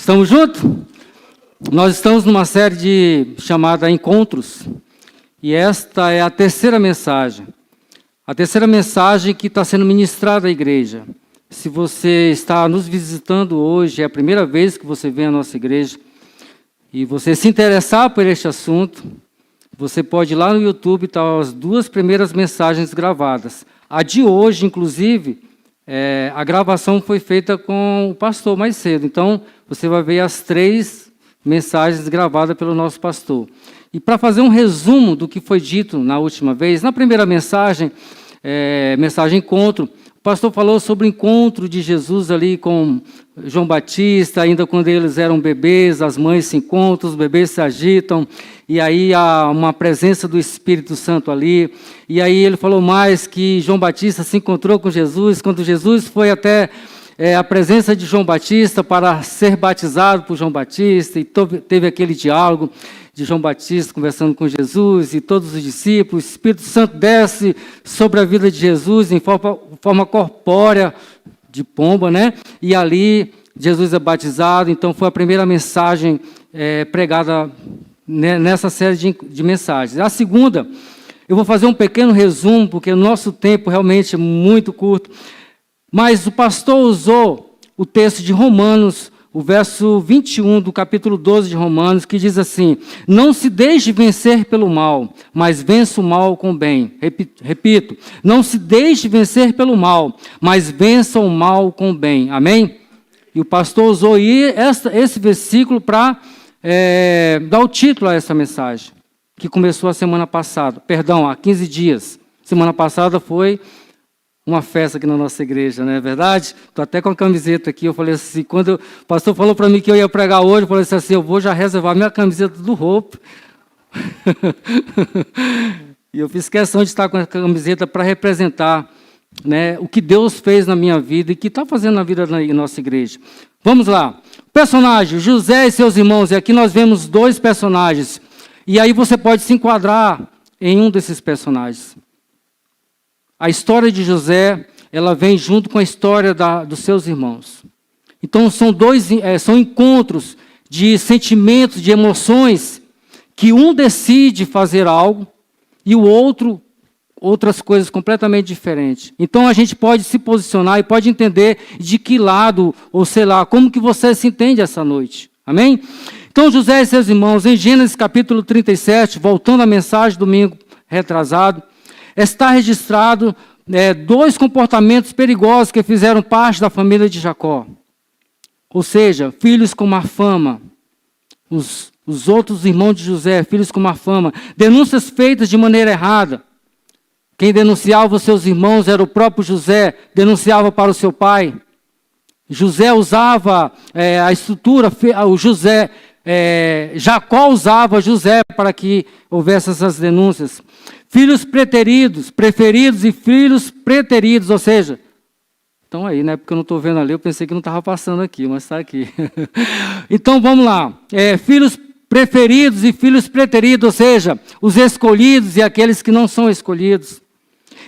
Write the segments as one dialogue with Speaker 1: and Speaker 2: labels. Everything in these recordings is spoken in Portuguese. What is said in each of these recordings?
Speaker 1: Estamos juntos? Nós estamos numa série chamada Encontros, e esta é a terceira mensagem. A terceira mensagem que está sendo ministrada à igreja. Se você está nos visitando hoje, é a primeira vez que você vem à nossa igreja, e você se interessar por este assunto, você pode ir lá no YouTube, tá as duas primeiras mensagens gravadas. A de hoje, inclusive, a gravação foi feita com o pastor mais cedo. Então, você vai ver as três mensagens gravadas pelo nosso pastor. E para fazer um resumo do que foi dito na última vez, na primeira mensagem, mensagem encontro, o pastor falou sobre o encontro de Jesus ali com João Batista, ainda quando eles eram bebês, as mães se encontram, os bebês se agitam, e aí há uma presença do Espírito Santo ali. E aí ele falou mais que João Batista se encontrou com Jesus, quando Jesus foi até a presença de João Batista para ser batizado por João Batista, e teve aquele diálogo de João Batista conversando com Jesus e todos os discípulos. O Espírito Santo desce sobre a vida de Jesus em forma corpórea de pomba, né? E ali Jesus é batizado. Então foi a primeira mensagem pregada nessa série de mensagens. A segunda, eu vou fazer um pequeno resumo, porque o nosso tempo realmente é muito curto, mas o pastor usou o texto de Romanos, o verso 21 do capítulo 12 de Romanos, que diz assim: não se deixe vencer pelo mal, mas vença o mal com o bem. Repito, não se deixe vencer pelo mal, mas vença o mal com o bem. Amém? E o pastor usou esse versículo para dar o título a essa mensagem, que começou a semana passada. Perdão, há 15 dias. Semana passada foi uma festa aqui na nossa igreja, não é verdade? Estou até com a camiseta aqui. Eu falei assim, quando o pastor falou para mim que eu ia pregar hoje, eu falei assim, eu vou já reservar minha camiseta do Hope. E eu fiz questão de estar com a camiseta para representar, né, o que Deus fez na minha vida e que está fazendo na vida da nossa igreja. Vamos lá. Personagem, José e seus irmãos. E aqui nós vemos dois personagens. E aí você pode se enquadrar em um desses personagens. A história de José, ela vem junto com a história dos seus irmãos. Então, são encontros de sentimentos, de emoções, que um decide fazer algo e o outro, outras coisas completamente diferentes. Então, a gente pode se posicionar e pode entender de que lado, ou sei lá, como que você se entende essa noite. Amém? Então, José e seus irmãos, em Gênesis capítulo 37, voltando à mensagem domingo retrasado, está registrado dois comportamentos perigosos que fizeram parte da família de Jacó. Ou seja, filhos com má fama. Os outros irmãos de José, filhos com má fama. Denúncias feitas de maneira errada. Quem denunciava os seus irmãos era o próprio José, denunciava para o seu pai. José usava a estrutura, Jacó usava José para que houvesse essas denúncias. Filhos preferidos e filhos preteridos, ou seja, estão aí, né? Porque eu não estou vendo ali, eu pensei que não estava passando aqui, mas está aqui. Então, vamos lá. Filhos preferidos e filhos preteridos, ou seja, os escolhidos e aqueles que não são escolhidos.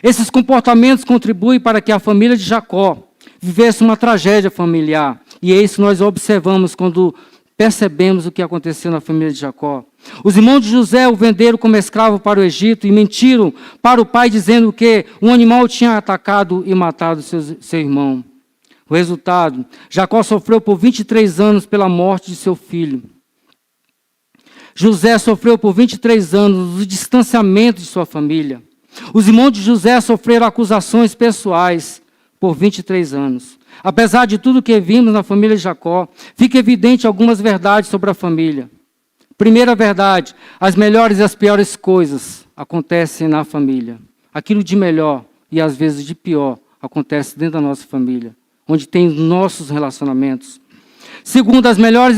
Speaker 1: Esses comportamentos contribuem para que a família de Jacó vivesse uma tragédia familiar. E é isso que nós observamos quando percebemos o que aconteceu na família de Jacó. Os irmãos de José o venderam como escravo para o Egito e mentiram para o pai, dizendo que um animal tinha atacado e matado seu irmão. O resultado, Jacó sofreu por 23 anos pela morte de seu filho. José sofreu por 23 anos o distanciamento de sua família. Os irmãos de José sofreram acusações pessoais por 23 anos. Apesar de tudo que vimos na família de Jacó, fica evidente algumas verdades sobre a família. Primeira verdade, as melhores e as piores coisas acontecem na família. Aquilo de melhor e às vezes de pior acontece dentro da nossa família, onde tem os nossos relacionamentos. Segundo, os melhores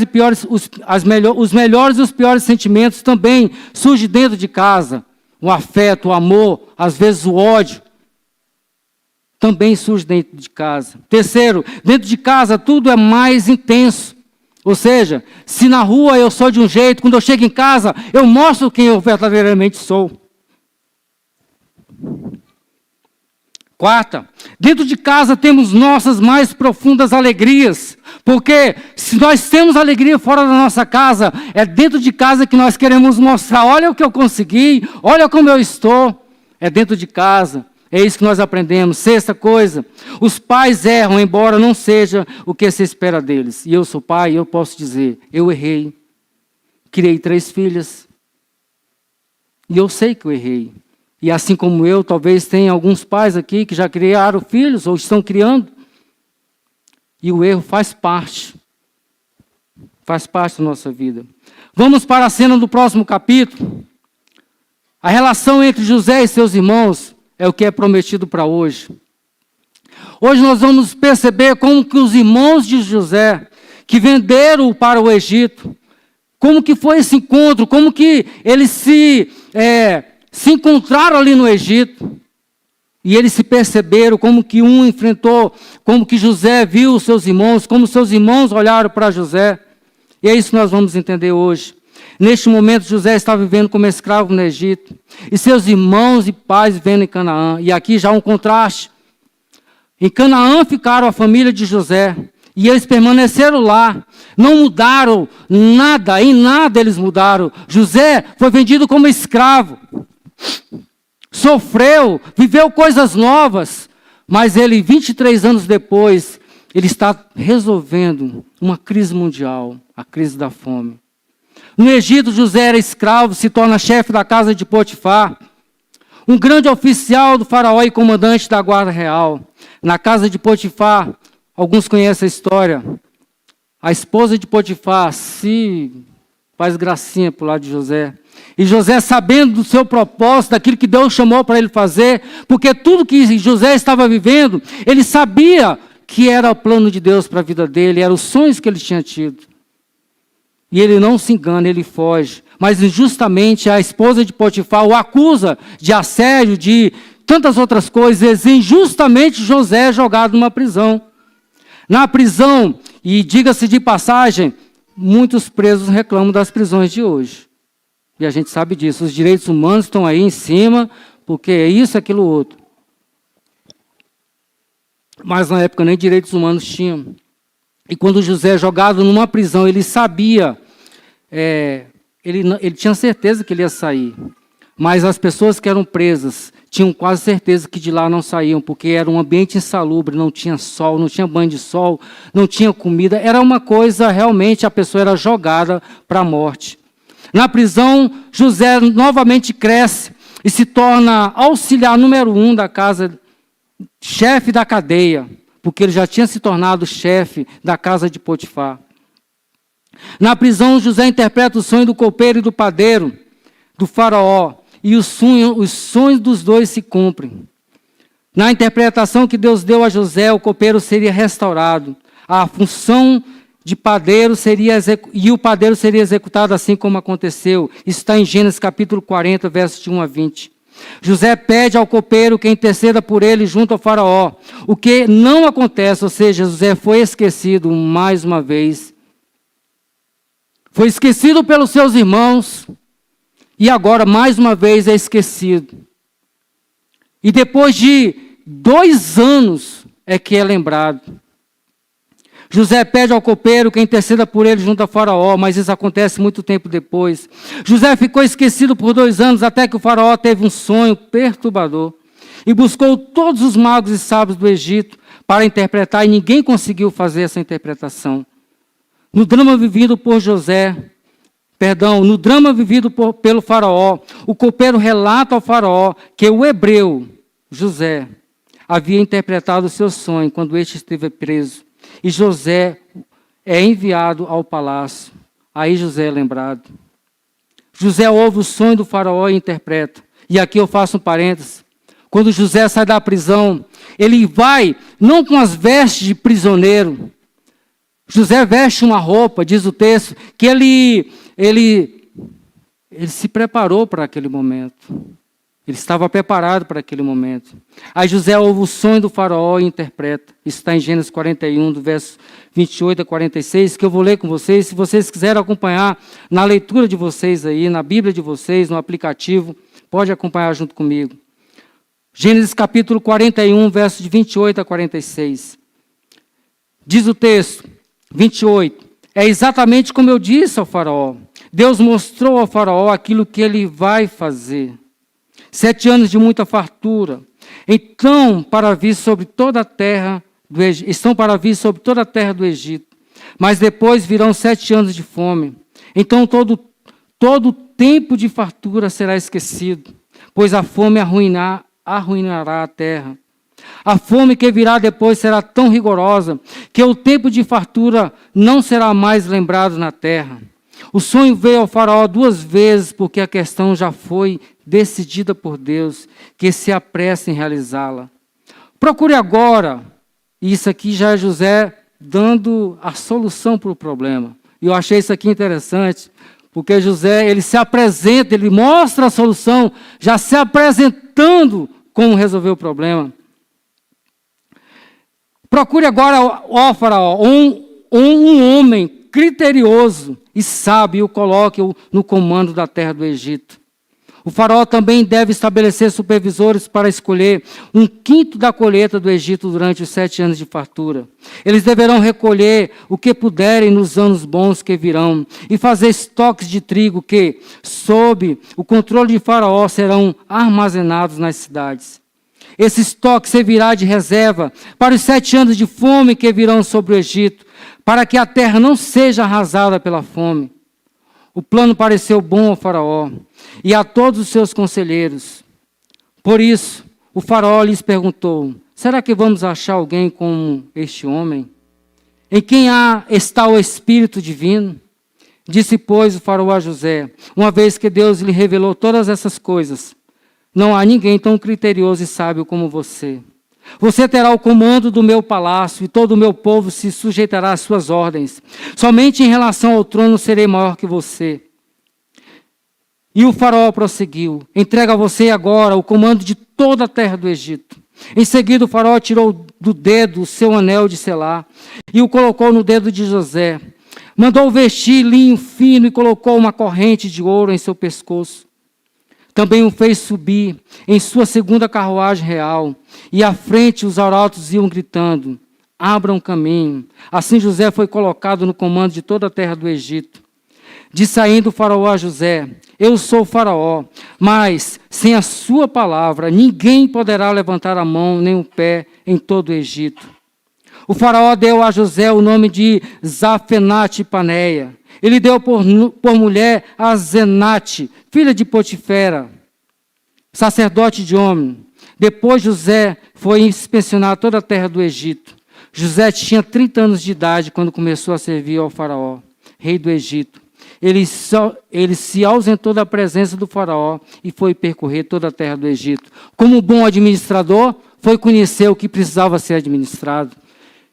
Speaker 1: e os piores sentimentos também surgem dentro de casa. O afeto, o amor, às vezes o ódio, também surge dentro de casa. Terceiro, dentro de casa tudo é mais intenso. Ou seja, se na rua eu sou de um jeito, quando eu chego em casa, eu mostro quem eu verdadeiramente sou. Quarta, dentro de casa temos nossas mais profundas alegrias, porque se nós temos alegria fora da nossa casa, é dentro de casa que nós queremos mostrar, olha o que eu consegui, olha como eu estou, é dentro de casa, é isso que nós aprendemos. Sexta coisa, os pais erram, embora não seja o que se espera deles, e eu sou pai, eu posso dizer, eu errei, criei 3 filhas, e eu sei que eu errei. E assim como eu, talvez tenha alguns pais aqui que já criaram filhos ou estão criando. E o erro faz parte da nossa vida. Vamos para a cena do próximo capítulo. A relação entre José e seus irmãos é o que é prometido para hoje. Hoje nós vamos perceber como que os irmãos de José, que venderam para o Egito, como que foi esse encontro, como que eles se encontraram ali no Egito, e eles se perceberam como que um enfrentou, como que José viu os seus irmãos, como seus irmãos olharam para José, e é isso que nós vamos entender hoje. Neste momento, José está vivendo como escravo no Egito, e seus irmãos e pais vivendo em Canaã, e aqui já um contraste. Em Canaã ficaram a família de José, e eles permaneceram lá, não mudaram nada, em nada eles mudaram. José foi vendido como escravo, sofreu, viveu coisas novas, mas ele, 23 anos depois, ele está resolvendo uma crise mundial, a crise da fome. No Egito, José era escravo, se torna chefe da casa de Potifar, um grande oficial do faraó e comandante da guarda real. Na casa de Potifar, alguns conhecem a história, a esposa de Potifar se faz gracinha para o lado de José. E José, sabendo do seu propósito, daquilo que Deus chamou para ele fazer, porque tudo que José estava vivendo, ele sabia que era o plano de Deus para a vida dele, eram os sonhos que ele tinha tido. E ele não se engana, ele foge. Mas injustamente a esposa de Potifar o acusa de assédio, de tantas outras coisas. E injustamente José é jogado numa prisão. Na prisão, e diga-se de passagem, muitos presos reclamam das prisões de hoje. E a gente sabe disso. Os direitos humanos estão aí em cima, porque é isso, aquilo, outro. Mas na época nem direitos humanos tinham. E quando José é jogado numa prisão, ele sabia, ele tinha certeza que ele ia sair. Mas as pessoas que eram presas tinham quase certeza que de lá não saíam, porque era um ambiente insalubre, não tinha sol, não tinha banho de sol, não tinha comida. Era uma coisa, realmente, a pessoa era jogada para a morte. Na prisão, José novamente cresce e se torna auxiliar número 1 da casa, chefe da cadeia, porque ele já tinha se tornado chefe da casa de Potifar. Na prisão, José interpreta o sonho do copeiro e do padeiro, do faraó, e os sonhos dos dois se cumprem. Na interpretação que Deus deu a José, o copeiro seria restaurado. A função de padeiro e o padeiro seria executado assim como aconteceu. Isso está em Gênesis capítulo 40, versos de 1 a 20. José pede ao copeiro que interceda por ele junto ao faraó. O que não acontece, ou seja, José foi esquecido mais uma vez. Foi esquecido pelos seus irmãos e agora mais uma vez é esquecido. E depois de 2 anos é que é lembrado. José pede ao copeiro que interceda por ele junto ao faraó, mas isso acontece muito tempo depois. José ficou esquecido por 2 anos, até que o faraó teve um sonho perturbador e buscou todos os magos e sábios do Egito para interpretar, e ninguém conseguiu fazer essa interpretação. No drama vivido pelo faraó, o copeiro relata ao faraó que o hebreu, José, havia interpretado o seu sonho quando este esteve preso. E José é enviado ao palácio. Aí José é lembrado. José ouve o sonho do faraó e interpreta. E aqui eu faço um parênteses. Quando José sai da prisão, ele vai, não com as vestes de prisioneiro. José veste uma roupa, diz o texto, que ele se preparou para aquele momento. Ele estava preparado para aquele momento. Aí José ouve o sonho do faraó e interpreta. Isso está em Gênesis 41, do verso 28 a 46, que eu vou ler com vocês. Se vocês quiserem acompanhar na leitura de vocês aí, na Bíblia de vocês, no aplicativo, pode acompanhar junto comigo. Gênesis capítulo 41, versos de 28 a 46. Diz o texto, 28, é exatamente como eu disse ao faraó. Deus mostrou ao faraó aquilo que ele vai fazer. 7 anos de muita fartura. Então, para vir sobre toda a terra do Egito, estão para vir sobre toda a terra do Egito. Mas depois virão 7 anos de fome. Então todo o tempo de fartura será esquecido, pois a fome arruinará a terra. A fome que virá depois será tão rigorosa que o tempo de fartura não será mais lembrado na terra. O sonho veio ao faraó 2 vezes, porque a questão já foi decidida por Deus, que se apresse em realizá-la. Procure agora, e isso aqui já é José dando a solução para o problema. E eu achei isso aqui interessante, porque José, ele se apresenta, ele mostra a solução, já se apresentando como resolver o problema. Procure agora, ó faraó, um homem criterioso e sábio, e o coloque no comando da terra do Egito. O faraó também deve estabelecer supervisores para escolher 1/5 da colheita do Egito durante os 7 anos de fartura. Eles deverão recolher o que puderem nos anos bons que virão e fazer estoques de trigo que, sob o controle de faraó, serão armazenados nas cidades. Esse estoque servirá de reserva para os 7 anos de fome que virão sobre o Egito, para que a terra não seja arrasada pela fome. O plano pareceu bom ao faraó e a todos os seus conselheiros. Por isso, o faraó lhes perguntou, será que vamos achar alguém como este homem? Em quem está o Espírito Divino? Disse, pois, o faraó a José, uma vez que Deus lhe revelou todas essas coisas, não há ninguém tão criterioso e sábio como você. Você terá o comando do meu palácio e todo o meu povo se sujeitará às suas ordens. Somente em relação ao trono serei maior que você. E o faraó prosseguiu, entrega a você agora o comando de toda a terra do Egito. Em seguida o faraó tirou do dedo o seu anel de selar e o colocou no dedo de José. Mandou vestir linho fino e colocou uma corrente de ouro em seu pescoço. Também o fez subir em sua segunda carruagem real, e à frente os arautos iam gritando, abram caminho. Assim José foi colocado no comando de toda a terra do Egito. Disse saindo o faraó a José, eu sou o faraó, mas sem a sua palavra ninguém poderá levantar a mão nem o pé em todo o Egito. O faraó deu a José o nome de Zafenate-Paneia. Ele deu por mulher a Zenate, filha de Potifera, sacerdote de homem. Depois José foi inspecionar toda a terra do Egito. José tinha 30 anos de idade quando começou a servir ao faraó, rei do Egito. Ele se ausentou da presença do faraó e foi percorrer toda a terra do Egito. Como bom administrador, foi conhecer o que precisava ser administrado.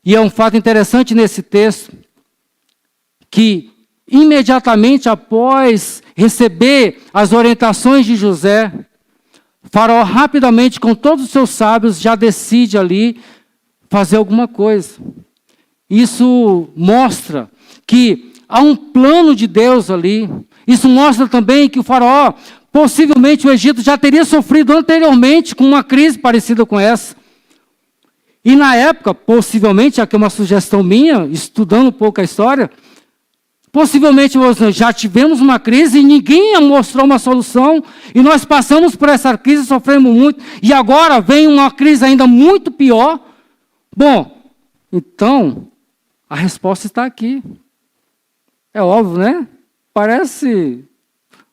Speaker 1: E é um fato interessante nesse texto, que imediatamente após receber as orientações de José, o faraó rapidamente, com todos os seus sábios, já decide ali fazer alguma coisa. Isso mostra que há um plano de Deus ali. Isso mostra também que o faraó, possivelmente o Egito já teria sofrido anteriormente com uma crise parecida com essa. E na época, possivelmente, aqui é uma sugestão minha, estudando um pouco a história, possivelmente já tivemos uma crise e ninguém mostrou uma solução, e nós passamos por essa crise, sofremos muito, e agora vem uma crise ainda muito pior. Bom, então, a resposta está aqui. É óbvio, né? Parece,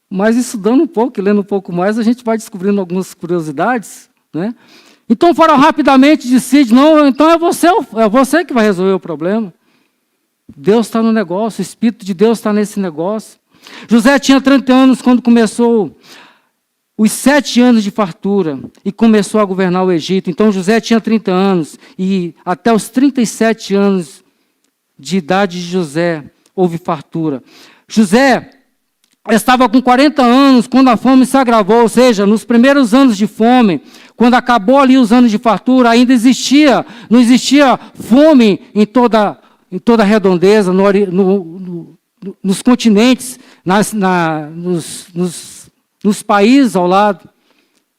Speaker 1: mas estudando um pouco, lendo um pouco mais, a gente vai descobrindo algumas curiosidades, né? Então o faraó rapidamente decide, não, então é você que vai resolver o problema. Deus está no negócio, o Espírito de Deus está nesse negócio. José tinha 30 anos quando começou os 7 anos de fartura e começou a governar o Egito. Então José tinha 30 anos e até os 37 anos de idade de José houve fartura. José estava com 40 anos quando a fome se agravou, ou seja, nos primeiros anos de fome, quando acabou ali os anos de fartura, ainda não existia fome em toda a redondeza, nos continentes, nos países ao lado.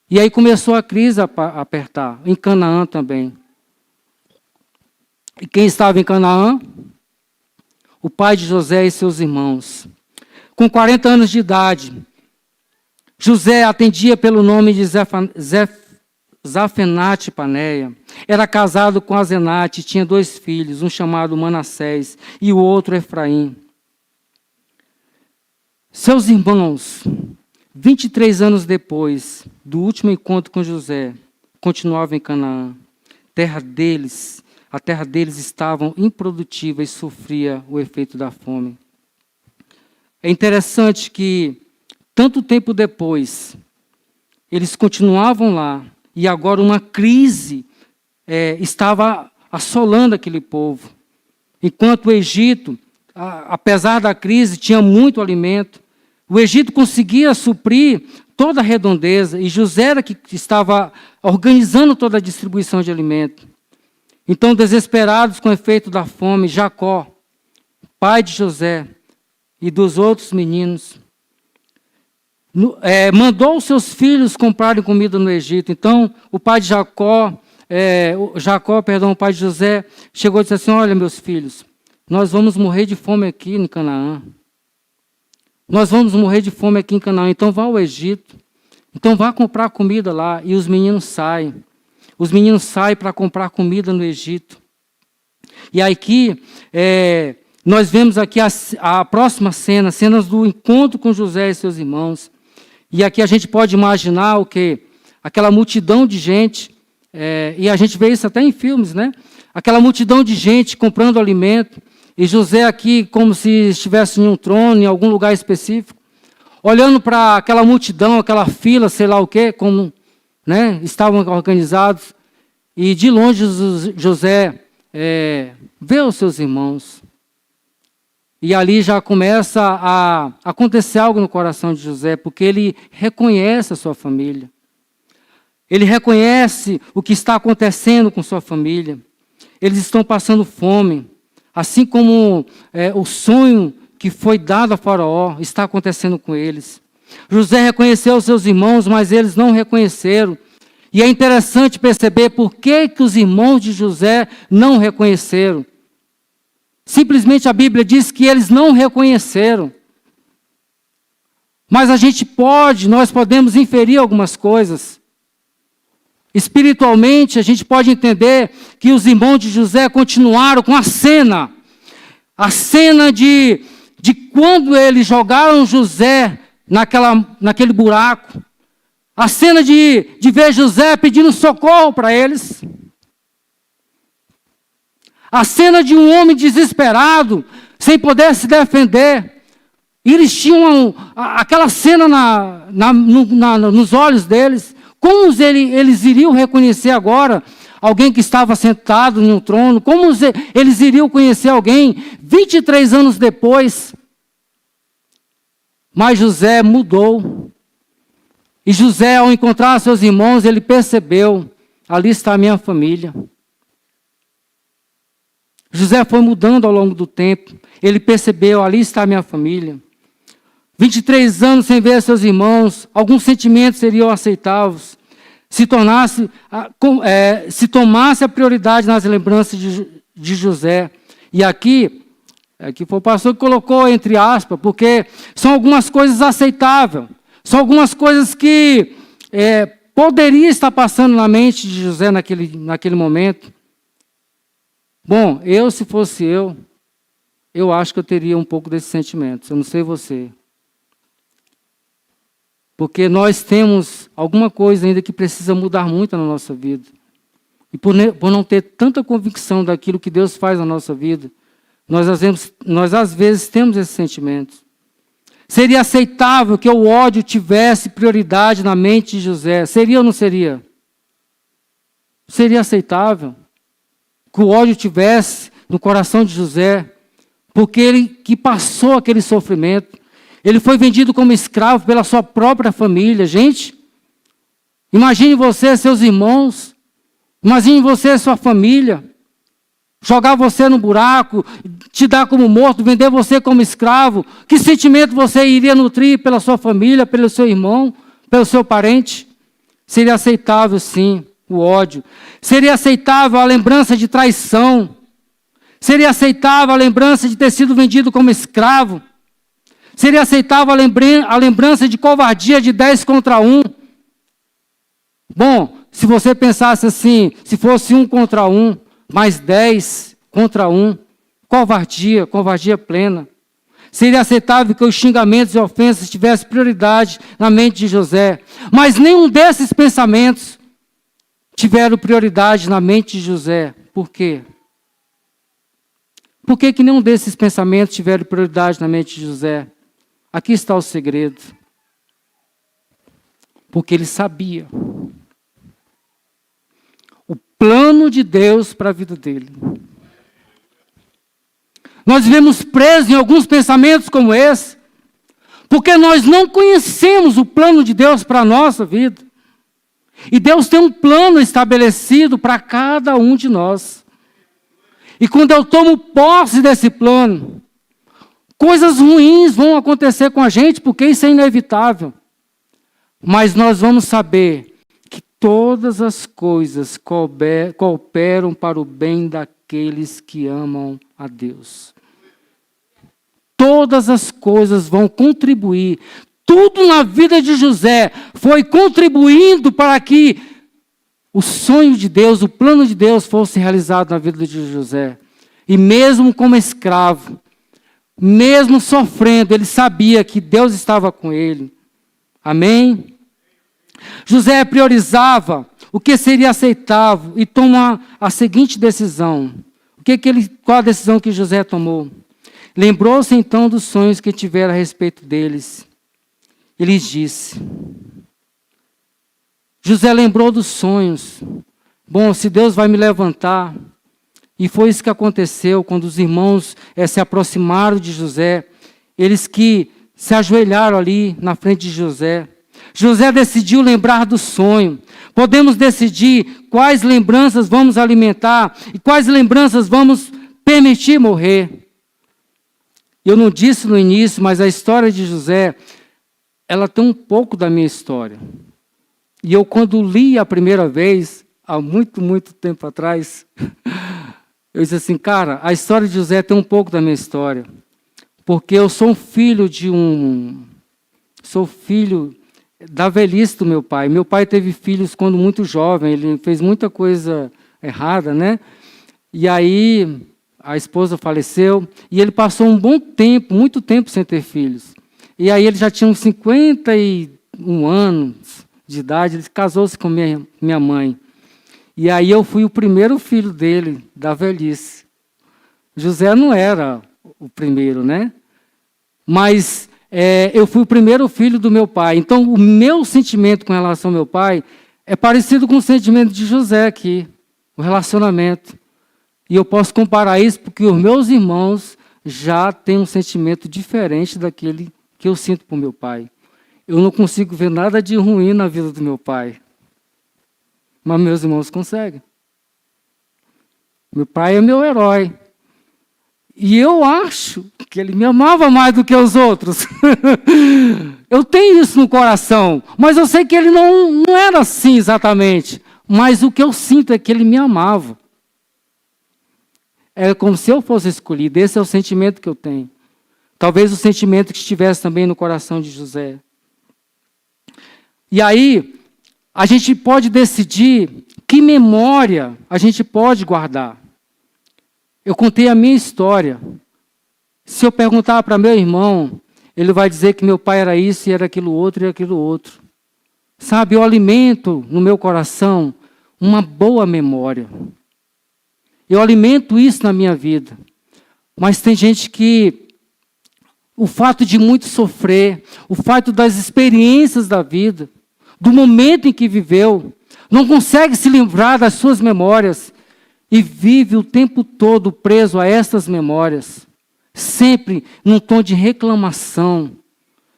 Speaker 1: E aí começou a crise a apertar, em Canaã também. E quem estava em Canaã? O pai de José e seus irmãos. Com 40 anos de idade, José atendia pelo nome de Zafenate Paneia. Era casado com Azenate e tinha 2 filhos, um chamado Manassés e o outro Efraim. Seus irmãos, 23 anos depois do último encontro com José, continuavam em Canaã. A terra deles estava improdutiva e sofria o efeito da fome. É interessante que, tanto tempo depois, eles continuavam lá, e agora uma crise estava assolando aquele povo. Enquanto o Egito, apesar da crise, tinha muito alimento, o Egito conseguia suprir toda a redondeza, e José era que estava organizando toda a distribuição de alimento. Então, desesperados com o efeito da fome, Jacó, pai de José e dos outros meninos, mandou os seus filhos comprarem comida no Egito. Então, o pai de o pai de José, chegou e disse assim: olha, meus filhos, nós vamos morrer de fome aqui em Canaã. Nós vamos morrer de fome aqui em Canaã, então vá ao Egito. Então vá comprar comida lá. E os meninos saem. Os meninos saem para comprar comida no Egito. E aqui, nós vemos aqui a próxima cena, cenas do encontro com José e seus irmãos. E aqui a gente pode imaginar o quê? Aquela multidão de gente, e a gente vê isso até em filmes, né? Aquela multidão de gente comprando alimento, e José aqui como se estivesse em um trono, em algum lugar específico, olhando para aquela multidão, aquela fila, sei lá o quê, como, né, estavam organizados, e de longe José vê os seus irmãos. E ali já começa a acontecer algo no coração de José, porque ele reconhece a sua família. Ele reconhece o que está acontecendo com sua família. Eles estão passando fome. Assim como o sonho que foi dado a Faraó está acontecendo com eles. José reconheceu os seus irmãos, mas eles não reconheceram. E é interessante perceber por que os irmãos de José não reconheceram. Simplesmente a Bíblia diz que eles não reconheceram. Mas nós podemos inferir algumas coisas. Espiritualmente, a gente pode entender que os irmãos de José continuaram com a cena de quando eles jogaram José naquele buraco, a cena de ver José pedindo socorro para eles, a cena de um homem desesperado, sem poder se defender. E eles tinham aquela cena nos olhos deles. Como eles iriam reconhecer agora alguém que estava sentado em um trono? Como eles iriam conhecer alguém 23 anos depois? Mas José mudou. E José, ao encontrar seus irmãos, ele percebeu: ali está a minha família. José foi mudando ao longo do tempo. Ele percebeu: ali está a minha família. 23 anos sem ver seus irmãos, alguns sentimentos seriam aceitáveis se tomasse a prioridade nas lembranças de José. E aqui foi o pastor que colocou entre aspas, porque são algumas coisas aceitáveis, são algumas coisas que poderia estar passando na mente de José naquele momento. Bom, se fosse eu acho que eu teria um pouco desses sentimentos. Eu não sei você. Porque nós temos alguma coisa ainda que precisa mudar muito na nossa vida. E por não ter tanta convicção daquilo que Deus faz na nossa vida, nós às vezes temos esses sentimentos. Seria aceitável que o ódio tivesse prioridade na mente de José? Seria ou não seria? Seria aceitável que o ódio tivesse no coração de José, porque ele que passou aquele sofrimento. Ele foi vendido como escravo pela sua própria família. Gente, imagine você, seus irmãos, imagine você, sua família, jogar você no buraco, te dar como morto, vender você como escravo. Que sentimento você iria nutrir pela sua família, pelo seu irmão, pelo seu parente? Seria aceitável, sim, o ódio. Seria aceitável a lembrança de traição. Seria aceitável a lembrança de ter sido vendido como escravo. Seria aceitável a lembrança de covardia de 10 contra 1. Bom, se você pensasse assim, se fosse 1 contra 1, mais 10 contra 1, covardia plena. Seria aceitável que os xingamentos e ofensas tivessem prioridade na mente de José. Mas nenhum desses pensamentos tiveram prioridade na mente de José. Por quê? Por que nenhum desses pensamentos tiveram prioridade na mente de José? Aqui está o segredo. Porque ele sabia o plano de Deus para a vida dele. Nós vivemos presos em alguns pensamentos como esse, porque nós não conhecemos o plano de Deus para a nossa vida. E Deus tem um plano estabelecido para cada um de nós. E quando eu tomo posse desse plano, coisas ruins vão acontecer com a gente, porque isso é inevitável. Mas nós vamos saber que todas as coisas cooperam para o bem daqueles que amam a Deus. Todas as coisas vão contribuir. Tudo na vida de José foi contribuindo para que o sonho de Deus, o plano de Deus fosse realizado na vida de José. E mesmo como escravo, mesmo sofrendo, ele sabia que Deus estava com ele. Amém? José priorizava o que seria aceitável e toma a seguinte decisão. Qual a decisão que José tomou? Lembrou-se então dos sonhos que tivera a respeito deles. Ele disse. José lembrou dos sonhos. Bom, se Deus vai me levantar. E foi isso que aconteceu quando os irmãos se aproximaram de José. Eles que se ajoelharam ali na frente de José. José decidiu lembrar do sonho. Podemos decidir quais lembranças vamos alimentar e quais lembranças vamos permitir morrer. Eu não disse no início, mas a história de José, ela tem um pouco da minha história. E eu, quando li a primeira vez, há muito, muito tempo atrás, eu disse assim, cara, a história de José tem um pouco da minha história. Porque eu sou filho da velhice do meu pai. Meu pai teve filhos quando muito jovem, ele fez muita coisa errada, né? E aí a esposa faleceu e ele passou um bom tempo, muito tempo sem ter filhos. E aí ele já tinha uns 51 anos de idade, ele casou-se com minha mãe. E aí eu fui o primeiro filho dele, da velhice. José não era o primeiro, né? Mas eu fui o primeiro filho do meu pai. Então o meu sentimento com relação ao meu pai é parecido com o sentimento de José aqui, o relacionamento. E eu posso comparar isso porque os meus irmãos já têm um sentimento diferente daquele que eu sinto por meu pai. Eu não consigo ver nada de ruim na vida do meu pai. Mas meus irmãos conseguem. Meu pai é meu herói. E eu acho que ele me amava mais do que os outros. Eu tenho isso no coração. Mas eu sei que ele não era assim exatamente. Mas o que eu sinto é que ele me amava. É como se eu fosse escolhido. Esse é o sentimento que eu tenho. Talvez o sentimento que estivesse também no coração de José. E aí, a gente pode decidir que memória a gente pode guardar. Eu contei a minha história. Se eu perguntar para meu irmão, ele vai dizer que meu pai era isso, e era aquilo outro, e aquilo outro. Sabe, eu alimento no meu coração uma boa memória. Eu alimento isso na minha vida. Mas tem gente que o fato de muito sofrer, o fato das experiências da vida, do momento em que viveu, não consegue se livrar das suas memórias e vive o tempo todo preso a essas memórias, sempre num tom de reclamação,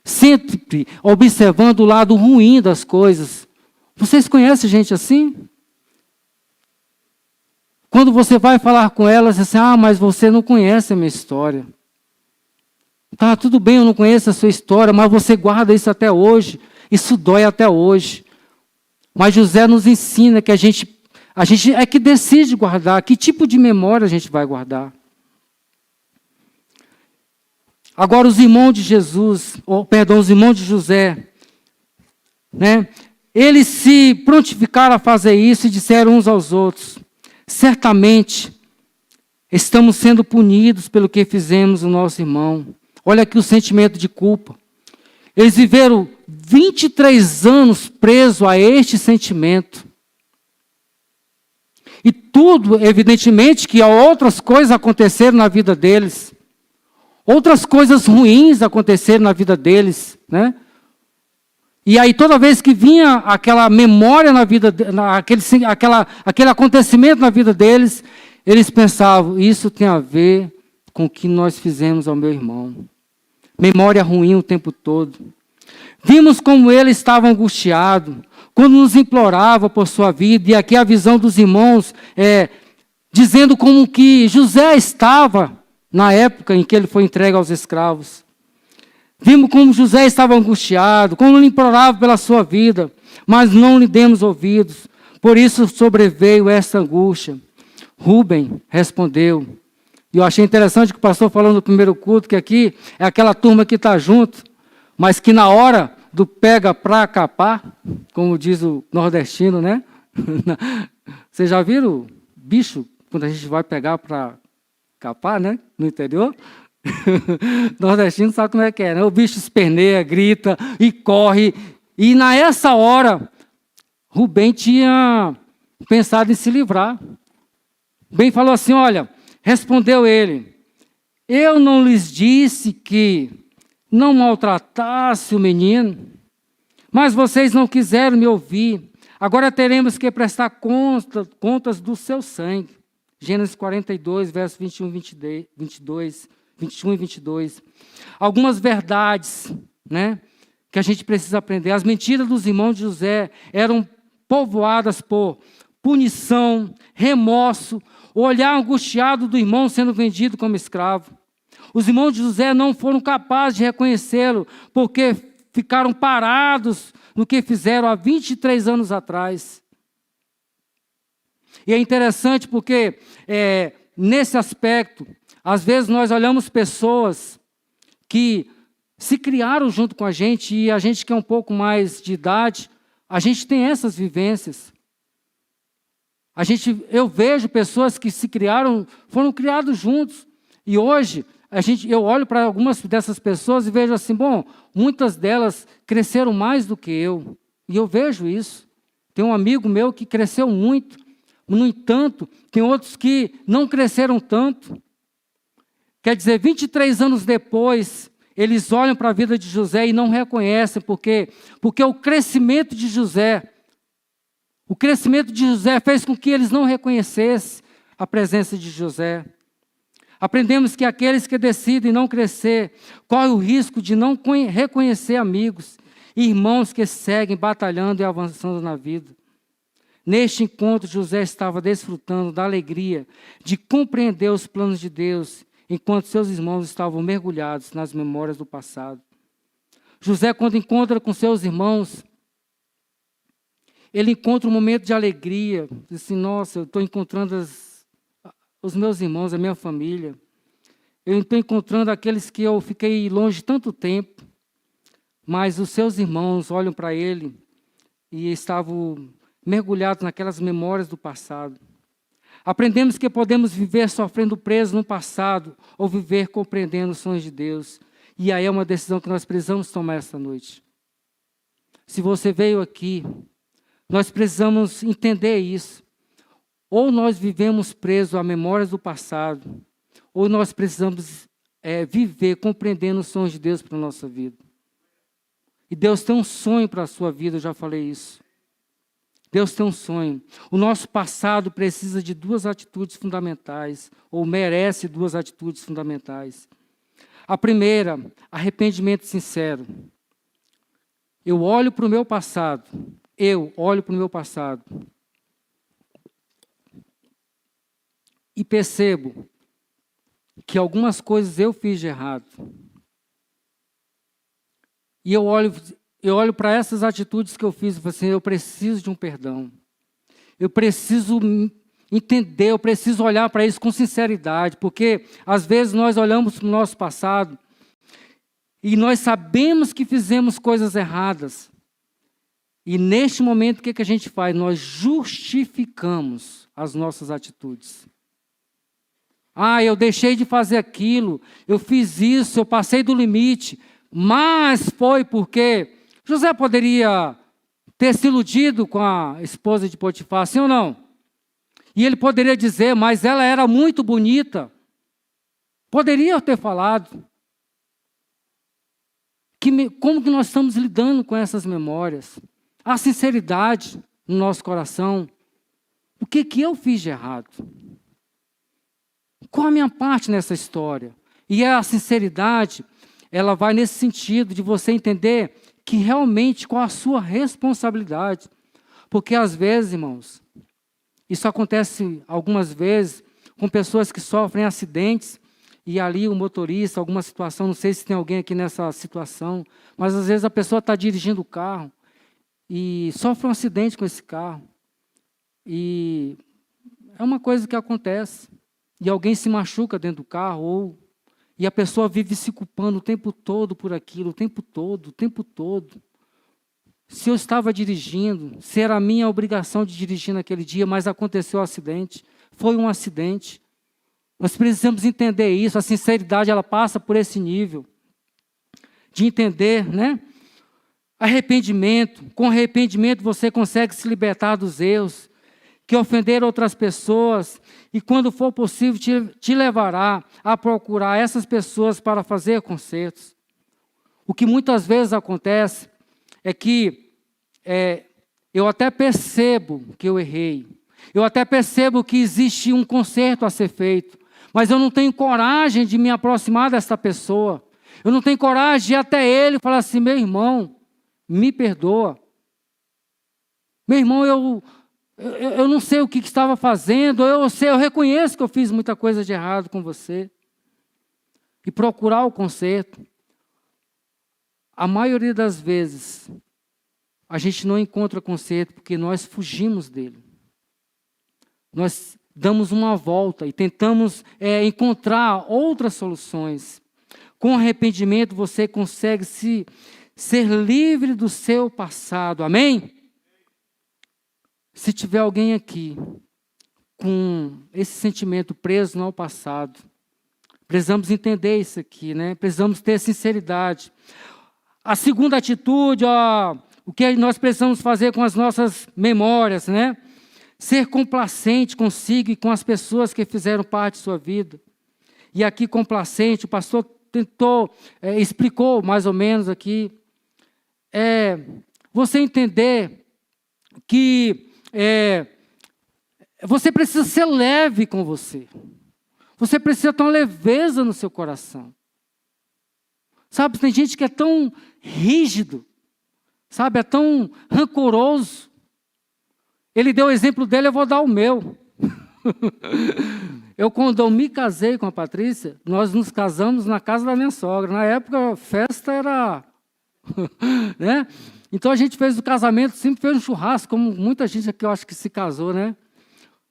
Speaker 1: sempre observando o lado ruim das coisas. Vocês conhecem gente assim? Quando você vai falar com elas, assim, mas você não conhece a minha história. Tá, tudo bem, eu não conheço a sua história, mas você guarda isso até hoje. Isso dói até hoje. Mas José nos ensina que a gente é que decide guardar, que tipo de memória a gente vai guardar. Agora os irmãos de Jesus, os irmãos de José, né? Eles se prontificaram a fazer isso e disseram uns aos outros: certamente estamos sendo punidos pelo que fizemos ao nosso irmão. Olha aqui o sentimento de culpa. Eles viveram 23 anos presos a este sentimento. E tudo, evidentemente, que outras coisas aconteceram na vida deles. Outras coisas ruins aconteceram na vida deles, né? E aí toda vez que vinha aquela memória na vida, aquele acontecimento na vida deles, eles pensavam: isso tem a ver com o que nós fizemos ao meu irmão. Memória ruim o tempo todo. Vimos como ele estava angustiado, quando nos implorava por sua vida, e aqui a visão dos irmãos dizendo como que José estava na época em que ele foi entregue aos escravos. Vimos como José estava angustiado, como ele implorava pela sua vida, mas não lhe demos ouvidos. Por isso sobreveio essa angústia. Rubem respondeu. E eu achei interessante que o pastor falou no primeiro culto, que aqui é aquela turma que está junto, mas que na hora do pega pra capar, como diz o nordestino, né? Vocês já viram bicho, quando a gente vai pegar para capar, né? No interior? Nordestino sabe como é que é, né? O bicho esperneia, grita e corre. E nessa hora, Rubem tinha pensado em se livrar. Rubem falou assim: olha, respondeu ele: eu não lhes disse que não maltratasse o menino, mas vocês não quiseram me ouvir. Agora teremos que prestar contas do seu sangue. Gênesis 42, versos 21 e 22. Algumas verdades, né, que a gente precisa aprender. As mentiras dos irmãos de José eram povoadas por punição, remorso, o olhar angustiado do irmão sendo vendido como escravo. Os irmãos de José não foram capazes de reconhecê-lo, porque ficaram parados no que fizeram há 23 anos atrás. E é interessante porque, nesse aspecto, às vezes nós olhamos pessoas que se criaram junto com a gente, e a gente que é um pouco mais de idade, a gente tem essas vivências. Eu vejo pessoas que se criaram, foram criados juntos, e hoje eu olho para algumas dessas pessoas e vejo assim: bom, muitas delas cresceram mais do que eu, e eu vejo isso. Tem um amigo meu que cresceu muito, no entanto, tem outros que não cresceram tanto. Quer dizer, 23 anos depois, eles olham para a vida de José e não reconhecem, porque o crescimento de José fez com que eles não reconhecessem a presença de José. Aprendemos que aqueles que decidem não crescer correm o risco de não reconhecer amigos e irmãos que seguem batalhando e avançando na vida. Neste encontro, José estava desfrutando da alegria de compreender os planos de Deus, enquanto seus irmãos estavam mergulhados nas memórias do passado. José, quando encontra com seus irmãos, ele encontra um momento de alegria. Diz assim: nossa, eu estou encontrando os meus irmãos, a minha família. Eu estou encontrando aqueles que eu fiquei longe tanto tempo, mas os seus irmãos olham para ele e estavam mergulhados naquelas memórias do passado. Aprendemos que podemos viver sofrendo preso no passado ou viver compreendendo os sonhos de Deus. E aí é uma decisão que nós precisamos tomar esta noite. Se você veio aqui, nós precisamos entender isso. Ou nós vivemos presos a memórias do passado, ou nós precisamos viver compreendendo os sonhos de Deus para a nossa vida. E Deus tem um sonho para a sua vida, eu já falei isso. Deus tem um sonho. O nosso passado precisa de duas atitudes fundamentais, ou merece duas atitudes fundamentais. A primeira, arrependimento sincero. Eu olho para o meu passado e percebo que algumas coisas eu fiz de errado. E eu eu olho para essas atitudes que eu fiz e falo assim, eu preciso de um perdão. Eu preciso entender, eu preciso olhar para isso com sinceridade, porque às vezes nós olhamos para o nosso passado e nós sabemos que fizemos coisas erradas. E neste momento, o que a gente faz? Nós justificamos as nossas atitudes. Ah, eu deixei de fazer aquilo, eu fiz isso, eu passei do limite, mas foi porque José poderia ter se iludido com a esposa de Potifar, sim ou não? E ele poderia dizer, mas ela era muito bonita. Poderia ter falado. Como que nós estamos lidando com essas memórias? A sinceridade no nosso coração. O que eu fiz de errado? Qual a minha parte nessa história? E a sinceridade, ela vai nesse sentido de você entender que realmente qual a sua responsabilidade. Porque às vezes, irmãos, isso acontece algumas vezes com pessoas que sofrem acidentes e ali o motorista, alguma situação, não sei se tem alguém aqui nessa situação, mas às vezes a pessoa está dirigindo o carro e sofre um acidente com esse carro. E é uma coisa que acontece. E alguém se machuca dentro do carro, e a pessoa vive se culpando o tempo todo por aquilo, o tempo todo. Se eu estava dirigindo, se era a minha obrigação de dirigir naquele dia, mas aconteceu um acidente, foi um acidente. Nós precisamos entender isso, a sinceridade ela passa por esse nível de entender, né? Arrependimento, com arrependimento você consegue se libertar dos erros, que ofender outras pessoas, e quando for possível te levará a procurar essas pessoas para fazer consertos. O que muitas vezes acontece é que eu até percebo que eu errei, eu até percebo que existe um conserto a ser feito, mas eu não tenho coragem de me aproximar dessa pessoa, eu não tenho coragem de ir até ele e falar assim, meu irmão, me perdoa. Meu irmão, eu não sei o que estava fazendo, eu reconheço que eu fiz muita coisa de errado com você. E procurar o conserto. A maioria das vezes, a gente não encontra conserto porque nós fugimos dele. Nós damos uma volta e tentamos encontrar outras soluções. Com arrependimento, você consegue ser livre do seu passado. Amém? Se tiver alguém aqui com esse sentimento preso no passado, precisamos entender isso aqui, né? Precisamos ter sinceridade. A segunda atitude, o que nós precisamos fazer com as nossas memórias, né? Ser complacente consigo e com as pessoas que fizeram parte de sua vida. E aqui complacente, o pastor explicou mais ou menos aqui. Você entender que você precisa ser leve com você. Você precisa ter uma leveza no seu coração. Sabe, tem gente que é tão rígido, sabe, é tão rancoroso. Ele deu o exemplo dele, eu vou dar o meu. Quando eu me casei com a Patrícia, nós nos casamos na casa da minha sogra. Na época, a festa era... né? Então, a gente fez o casamento, sempre fez um churrasco, como muita gente aqui, eu acho que se casou, né?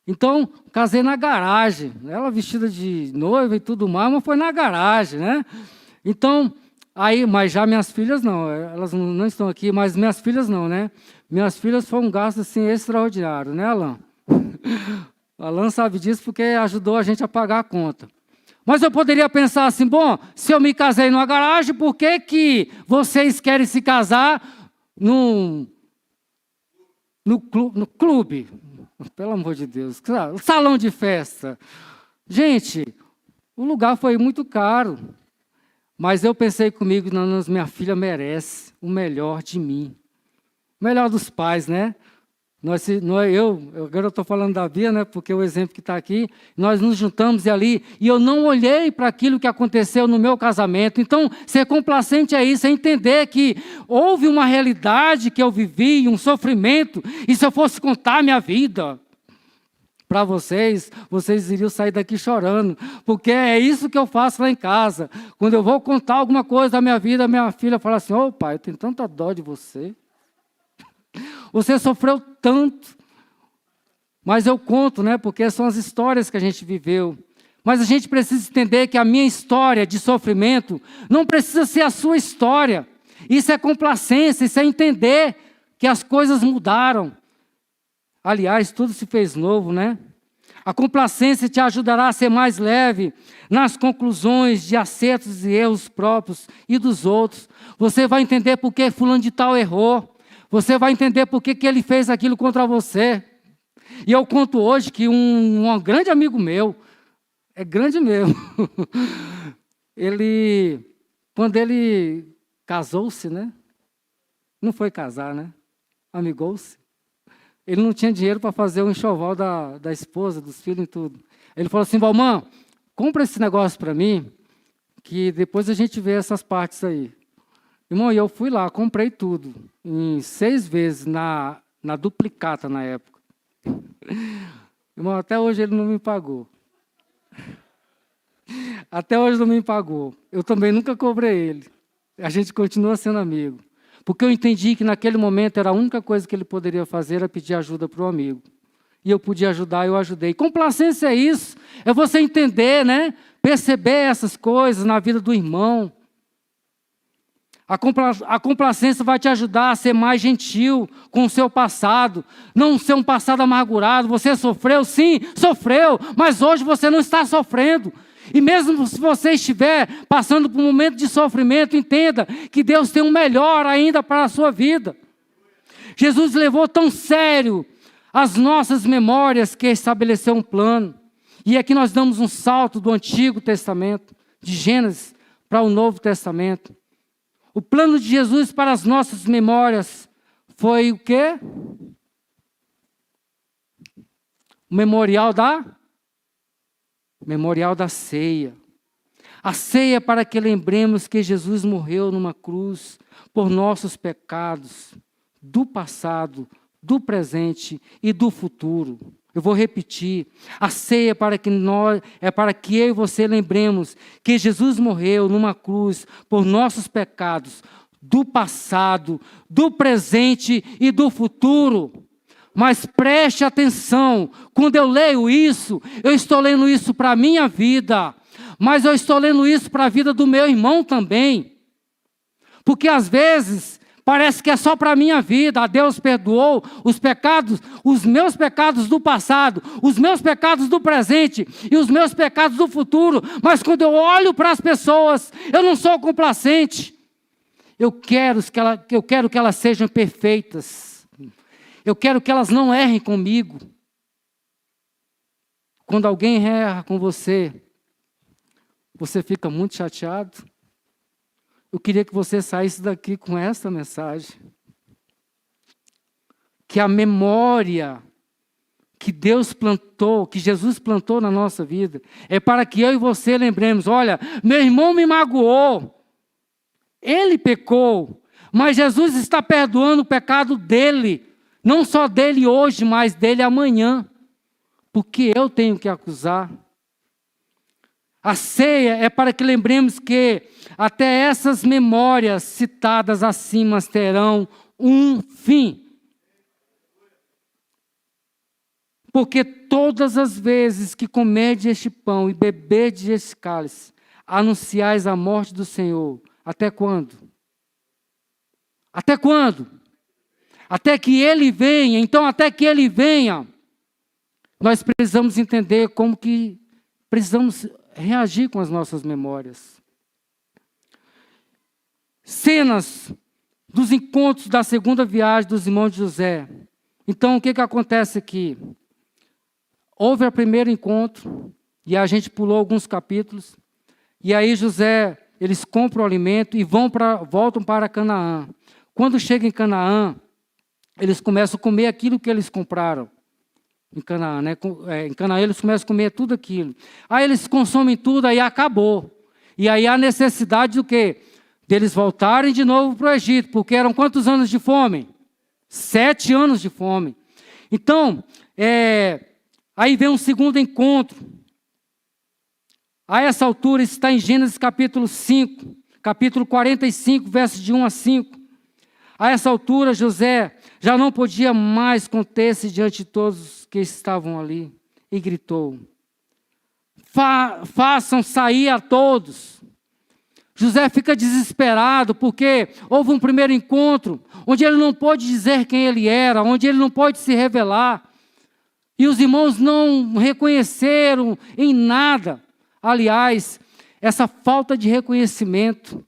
Speaker 1: Então, casei na garagem. Ela vestida de noiva e tudo mais, mas foi na garagem, né? Então, mas já minhas filhas não, elas não estão aqui, mas minhas filhas não, né? Minhas filhas foi um gasto, assim, extraordinário, né, Alain? Alain sabe disso porque ajudou a gente a pagar a conta. Mas eu poderia pensar assim, bom, se eu me casei numa garagem, por que vocês querem se casar no clube? Pelo amor de Deus, salão de festa. Gente, o lugar foi muito caro. Mas eu pensei comigo, não, minha filha merece o melhor de mim. O melhor dos pais, né? Agora eu estou falando da Bia, né? Porque o exemplo que está aqui, nós nos juntamos ali, e eu não olhei para aquilo que aconteceu no meu casamento. Então, ser complacente é isso, é entender que houve uma realidade que eu vivi, um sofrimento, e se eu fosse contar a minha vida, para vocês, vocês iriam sair daqui chorando, porque é isso que eu faço lá em casa. Quando eu vou contar alguma coisa da minha vida, minha filha fala assim: ô pai, eu tenho tanta dó de você. Você sofreu tanto. Mas eu conto, né, porque são as histórias que a gente viveu. Mas a gente precisa entender que a minha história de sofrimento não precisa ser a sua história. Isso é complacência, isso é entender que as coisas mudaram. Aliás, tudo se fez novo, né? A complacência te ajudará a ser mais leve nas conclusões de acertos e erros próprios e dos outros. Você vai entender por que fulano de tal errou. Você vai entender por que ele fez aquilo contra você. E eu conto hoje que um grande amigo meu, é grande mesmo, quando ele casou-se, né? Não foi casar, né? Amigou-se. Ele não tinha dinheiro para fazer o enxoval da esposa, dos filhos e tudo. Ele falou assim: Valmã, compra esse negócio para mim, que depois a gente vê essas partes aí. Irmão, e eu fui lá, comprei tudo, em 6 vezes, na duplicata na época. Irmão, até hoje ele não me pagou. Até hoje não me pagou. Eu também nunca cobrei ele. A gente continua sendo amigo. Porque eu entendi que naquele momento era a única coisa que ele poderia fazer era pedir ajuda para o amigo. E eu podia ajudar, eu ajudei. Complacência é isso. É você entender, né? Perceber essas coisas na vida do irmão. A complacência vai te ajudar a ser mais gentil com o seu passado. Não ser um passado amargurado. Você sofreu? Sim, sofreu. Mas hoje você não está sofrendo. E mesmo se você estiver passando por um momento de sofrimento, entenda que Deus tem um melhor ainda para a sua vida. Jesus levou tão sério as nossas memórias que estabeleceu um plano. E aqui nós damos um salto do Antigo Testamento, de Gênesis, para o Novo Testamento. O plano de Jesus para as nossas memórias foi o quê? O memorial da ceia. A ceia para que lembremos que Jesus morreu numa cruz por nossos pecados, do passado, do presente e do futuro. Eu vou repetir. A ceia para que eu e você lembremos que Jesus morreu numa cruz por nossos pecados, do passado, do presente e do futuro. Mas preste atenção, quando eu leio isso, eu estou lendo isso para a minha vida, mas eu estou lendo isso para a vida do meu irmão também. Porque às vezes parece que é só para a minha vida. A Deus perdoou os pecados, os meus pecados do passado, os meus pecados do presente e os meus pecados do futuro. Mas quando eu olho para as pessoas, eu não sou complacente. Eu quero que elas sejam perfeitas. Eu quero que elas não errem comigo. Quando alguém erra com você, você fica muito chateado. Eu queria que você saísse daqui com essa mensagem. Que a memória que Deus plantou, que Jesus plantou na nossa vida, é para que eu e você lembremos: olha, meu irmão me magoou, ele pecou, mas Jesus está perdoando o pecado dele. Não só dele hoje, mas dele amanhã. Porque eu tenho que acusar. A ceia é para que lembremos que até essas memórias citadas acima terão um fim. Porque todas as vezes que comerdes este pão e beberdes este cálice, anunciais a morte do Senhor. Até quando? Até quando? Até que Ele venha. Então, até que Ele venha, nós precisamos entender como que precisamos reagir com as nossas memórias. Cenas dos encontros da segunda viagem dos irmãos de José. Então, o que acontece aqui? Houve o primeiro encontro, e a gente pulou alguns capítulos, e aí José, eles compram o alimento e voltam para Canaã. Quando chegam em Canaã, eles começam a comer aquilo que eles compraram em Canaã, né? Em Canaã eles começam a comer tudo aquilo. Aí eles consomem tudo, aí acabou. E aí há necessidade do quê? Deles voltarem de novo para o Egito, porque eram quantos anos de fome? 7 anos de fome. Então, Aí vem um segundo encontro. A essa altura está em Gênesis capítulo 5, capítulo 45, versos de 1 a 5. A essa altura, José já não podia mais conter-se diante de todos que estavam ali e gritou: façam sair a todos. José fica desesperado porque houve um primeiro encontro onde ele não pôde dizer quem ele era, onde ele não pôde se revelar. E os irmãos não reconheceram em nada. Aliás, essa falta de reconhecimento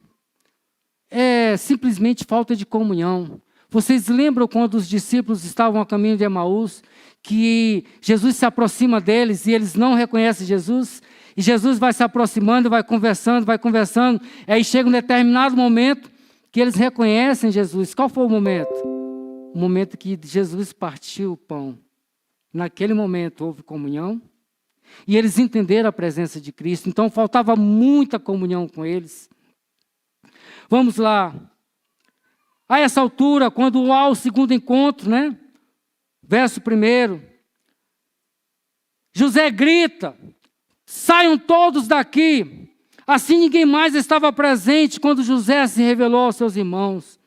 Speaker 1: é simplesmente falta de comunhão. Vocês lembram quando os discípulos estavam a caminho de Emaús, que Jesus se aproxima deles e eles não reconhecem Jesus? E Jesus vai se aproximando, vai conversando, e aí chega um determinado momento que eles reconhecem Jesus. Qual foi o momento? O momento que Jesus partiu o pão. Naquele momento houve comunhão e eles entenderam a presença de Cristo. Então faltava muita comunhão com eles. Vamos lá. A essa altura, quando há o segundo encontro, verso 1, José grita: saiam todos daqui. Assim ninguém mais estava presente quando José se revelou aos seus irmãos.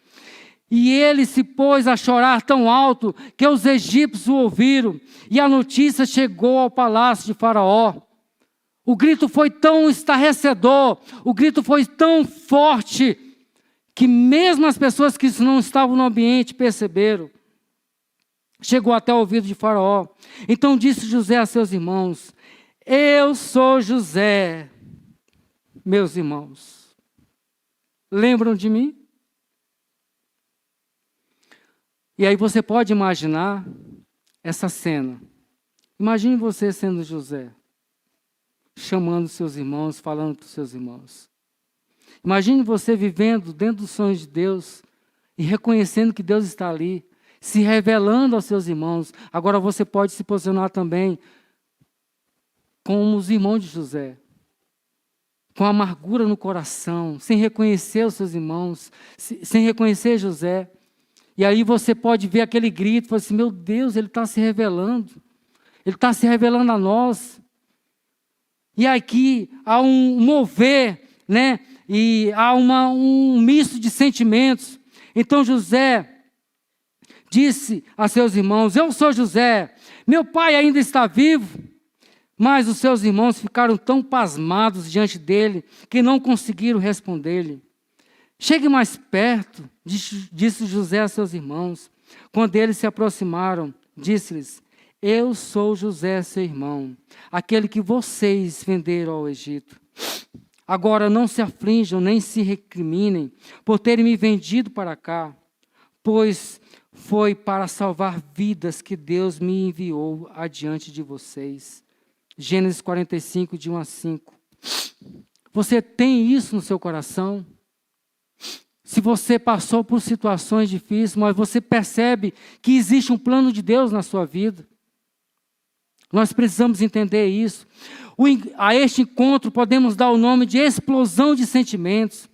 Speaker 1: E ele se pôs a chorar tão alto que os egípcios o ouviram. E a notícia chegou ao palácio de Faraó. O grito foi tão estarrecedor, o grito foi tão forte, que mesmo as pessoas que não estavam no ambiente perceberam. Chegou até o ouvido de Faraó. Então disse José a seus irmãos: eu sou José, meus irmãos. Lembram de mim? E aí você pode imaginar essa cena. Imagine você sendo José, chamando seus irmãos, falando para os seus irmãos. Imagine você vivendo dentro dos sonhos de Deus e reconhecendo que Deus está ali, se revelando aos seus irmãos. Agora você pode se posicionar também como os irmãos de José, com amargura no coração, sem reconhecer os seus irmãos, sem reconhecer José. E aí você pode ver aquele grito, fala assim: meu Deus, ele está se revelando. Ele está se revelando a nós. E aqui há um mover, e há um misto de sentimentos. Então José disse a seus irmãos: eu sou José, meu pai ainda está vivo. Mas os seus irmãos ficaram tão pasmados diante dele que não conseguiram responder-lhe. Chegue mais perto, disse José a seus irmãos. Quando eles se aproximaram, disse-lhes: eu sou José, seu irmão, aquele que vocês venderam ao Egito. Agora não se aflinjam, nem se recriminem por terem me vendido para cá, pois foi para salvar vidas que Deus me enviou adiante de vocês. Gênesis 45, de 1 a 5. Você tem isso no seu coração? Se você passou por situações difíceis, mas você percebe que existe um plano de Deus na sua vida. Nós precisamos entender isso. A este encontro podemos dar o nome de explosão de sentimentos.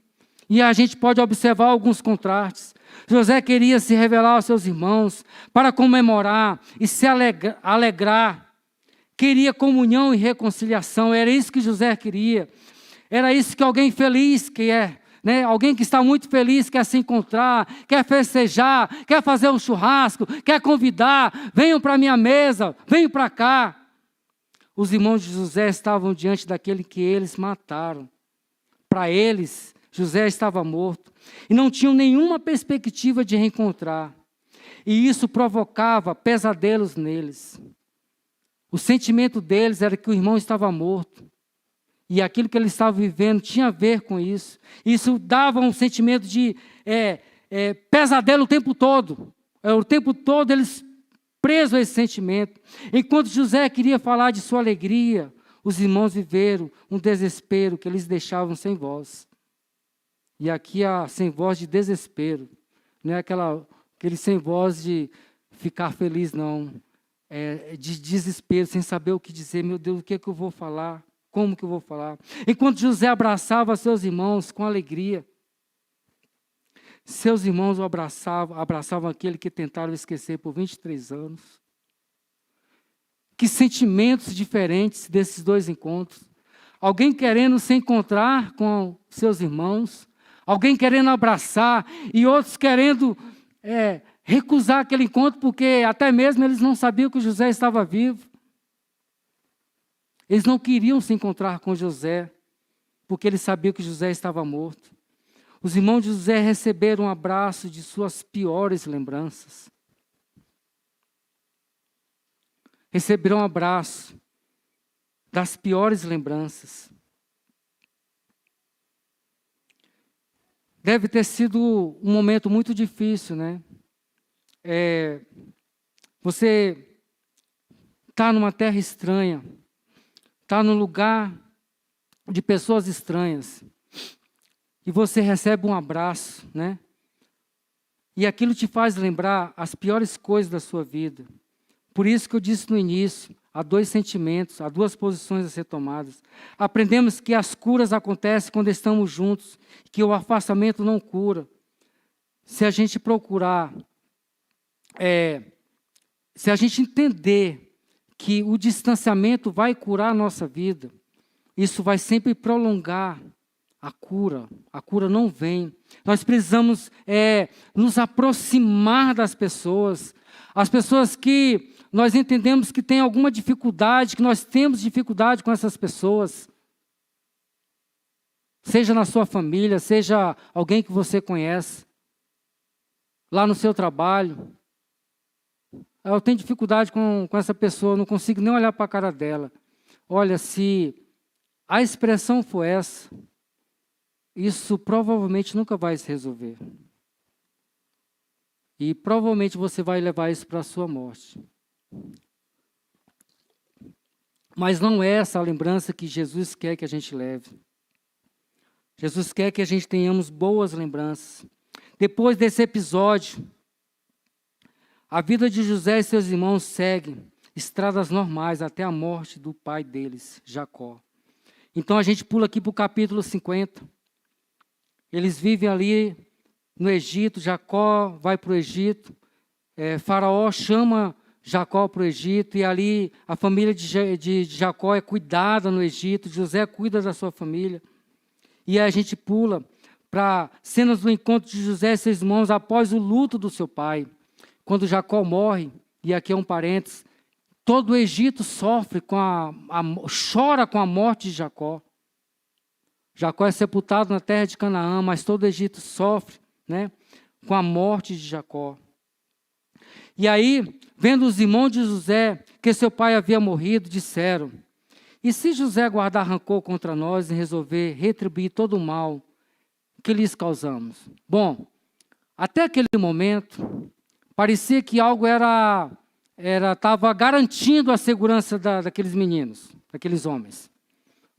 Speaker 1: E a gente pode observar alguns contrastes. José queria se revelar aos seus irmãos para comemorar e se alegrar. Queria comunhão e reconciliação. Era isso que José queria. Era isso que alguém feliz quer. Alguém que está muito feliz quer se encontrar, quer festejar, quer fazer um churrasco, quer convidar: venham para a minha mesa, venham para cá. Os irmãos de José estavam diante daquele que eles mataram. Para eles, José estava morto e não tinham nenhuma perspectiva de reencontrar. E isso provocava pesadelos neles. O sentimento deles era que o irmão estava morto. E aquilo que eles estavam vivendo tinha a ver com isso. Isso dava um sentimento de pesadelo o tempo todo. O tempo todo eles presos a esse sentimento. Enquanto José queria falar de sua alegria, os irmãos viveram um desespero que eles deixavam sem voz. E aqui há sem voz de desespero. Não é aquele sem voz de ficar feliz, não. É de desespero, sem saber o que dizer. Meu Deus, o que é que eu vou falar? Como que eu vou falar? Enquanto José abraçava seus irmãos com alegria, seus irmãos o abraçavam aquele que tentaram esquecer por 23 anos. Que sentimentos diferentes desses dois encontros. Alguém querendo se encontrar com seus irmãos, alguém querendo abraçar e outros querendo recusar aquele encontro porque até mesmo eles não sabiam que José estava vivo. Eles não queriam se encontrar com José porque eles sabiam que José estava morto. Os irmãos de José receberam um abraço de suas piores lembranças. Receberam um abraço das piores lembranças. Deve ter sido um momento muito difícil, né? Você está numa terra estranha, está num lugar de pessoas estranhas, e você recebe um abraço, né? E aquilo te faz lembrar as piores coisas da sua vida. Por isso que eu disse no início, há dois sentimentos, há duas posições a ser tomadas. Aprendemos que as curas acontecem quando estamos juntos, que o afastamento não cura. Se a gente procurar, se a gente entender que o distanciamento vai curar a nossa vida, isso vai sempre prolongar a cura não vem. Nós precisamos nos aproximar das pessoas, as pessoas que nós entendemos que tem alguma dificuldade, que nós temos dificuldade com essas pessoas, seja na sua família, seja alguém que você conhece, lá no seu trabalho. Eu tenho dificuldade com essa pessoa, não consigo nem olhar para a cara dela. Olha, se a expressão for essa, isso provavelmente nunca vai se resolver. E provavelmente você vai levar isso para a sua morte. Mas não é essa a lembrança que Jesus quer que a gente leve. Jesus quer que a gente tenhamos boas lembranças. Depois desse episódio, a vida de José e seus irmãos segue estradas normais até a morte do pai deles, Jacó. Então a gente pula aqui para o capítulo 50. Eles vivem ali no Egito, Jacó vai para o Egito, Faraó chama Jacó para o Egito, e ali a família de Jacó é cuidada no Egito, José cuida da sua família. E aí a gente pula para cenas do encontro de José e seus irmãos após o luto do seu pai. Quando Jacó morre, e aqui é um parênteses, todo o Egito sofre, chora com a morte de Jacó. Jacó é sepultado na terra de Canaã, mas todo o Egito sofre, né, com a morte de Jacó. E aí, vendo os irmãos de José que seu pai havia morrido, disseram: e se José guardar rancor contra nós e resolver retribuir todo o mal que lhes causamos? Bom, até aquele momento, parecia que algo estava garantindo a segurança daqueles meninos, daqueles homens.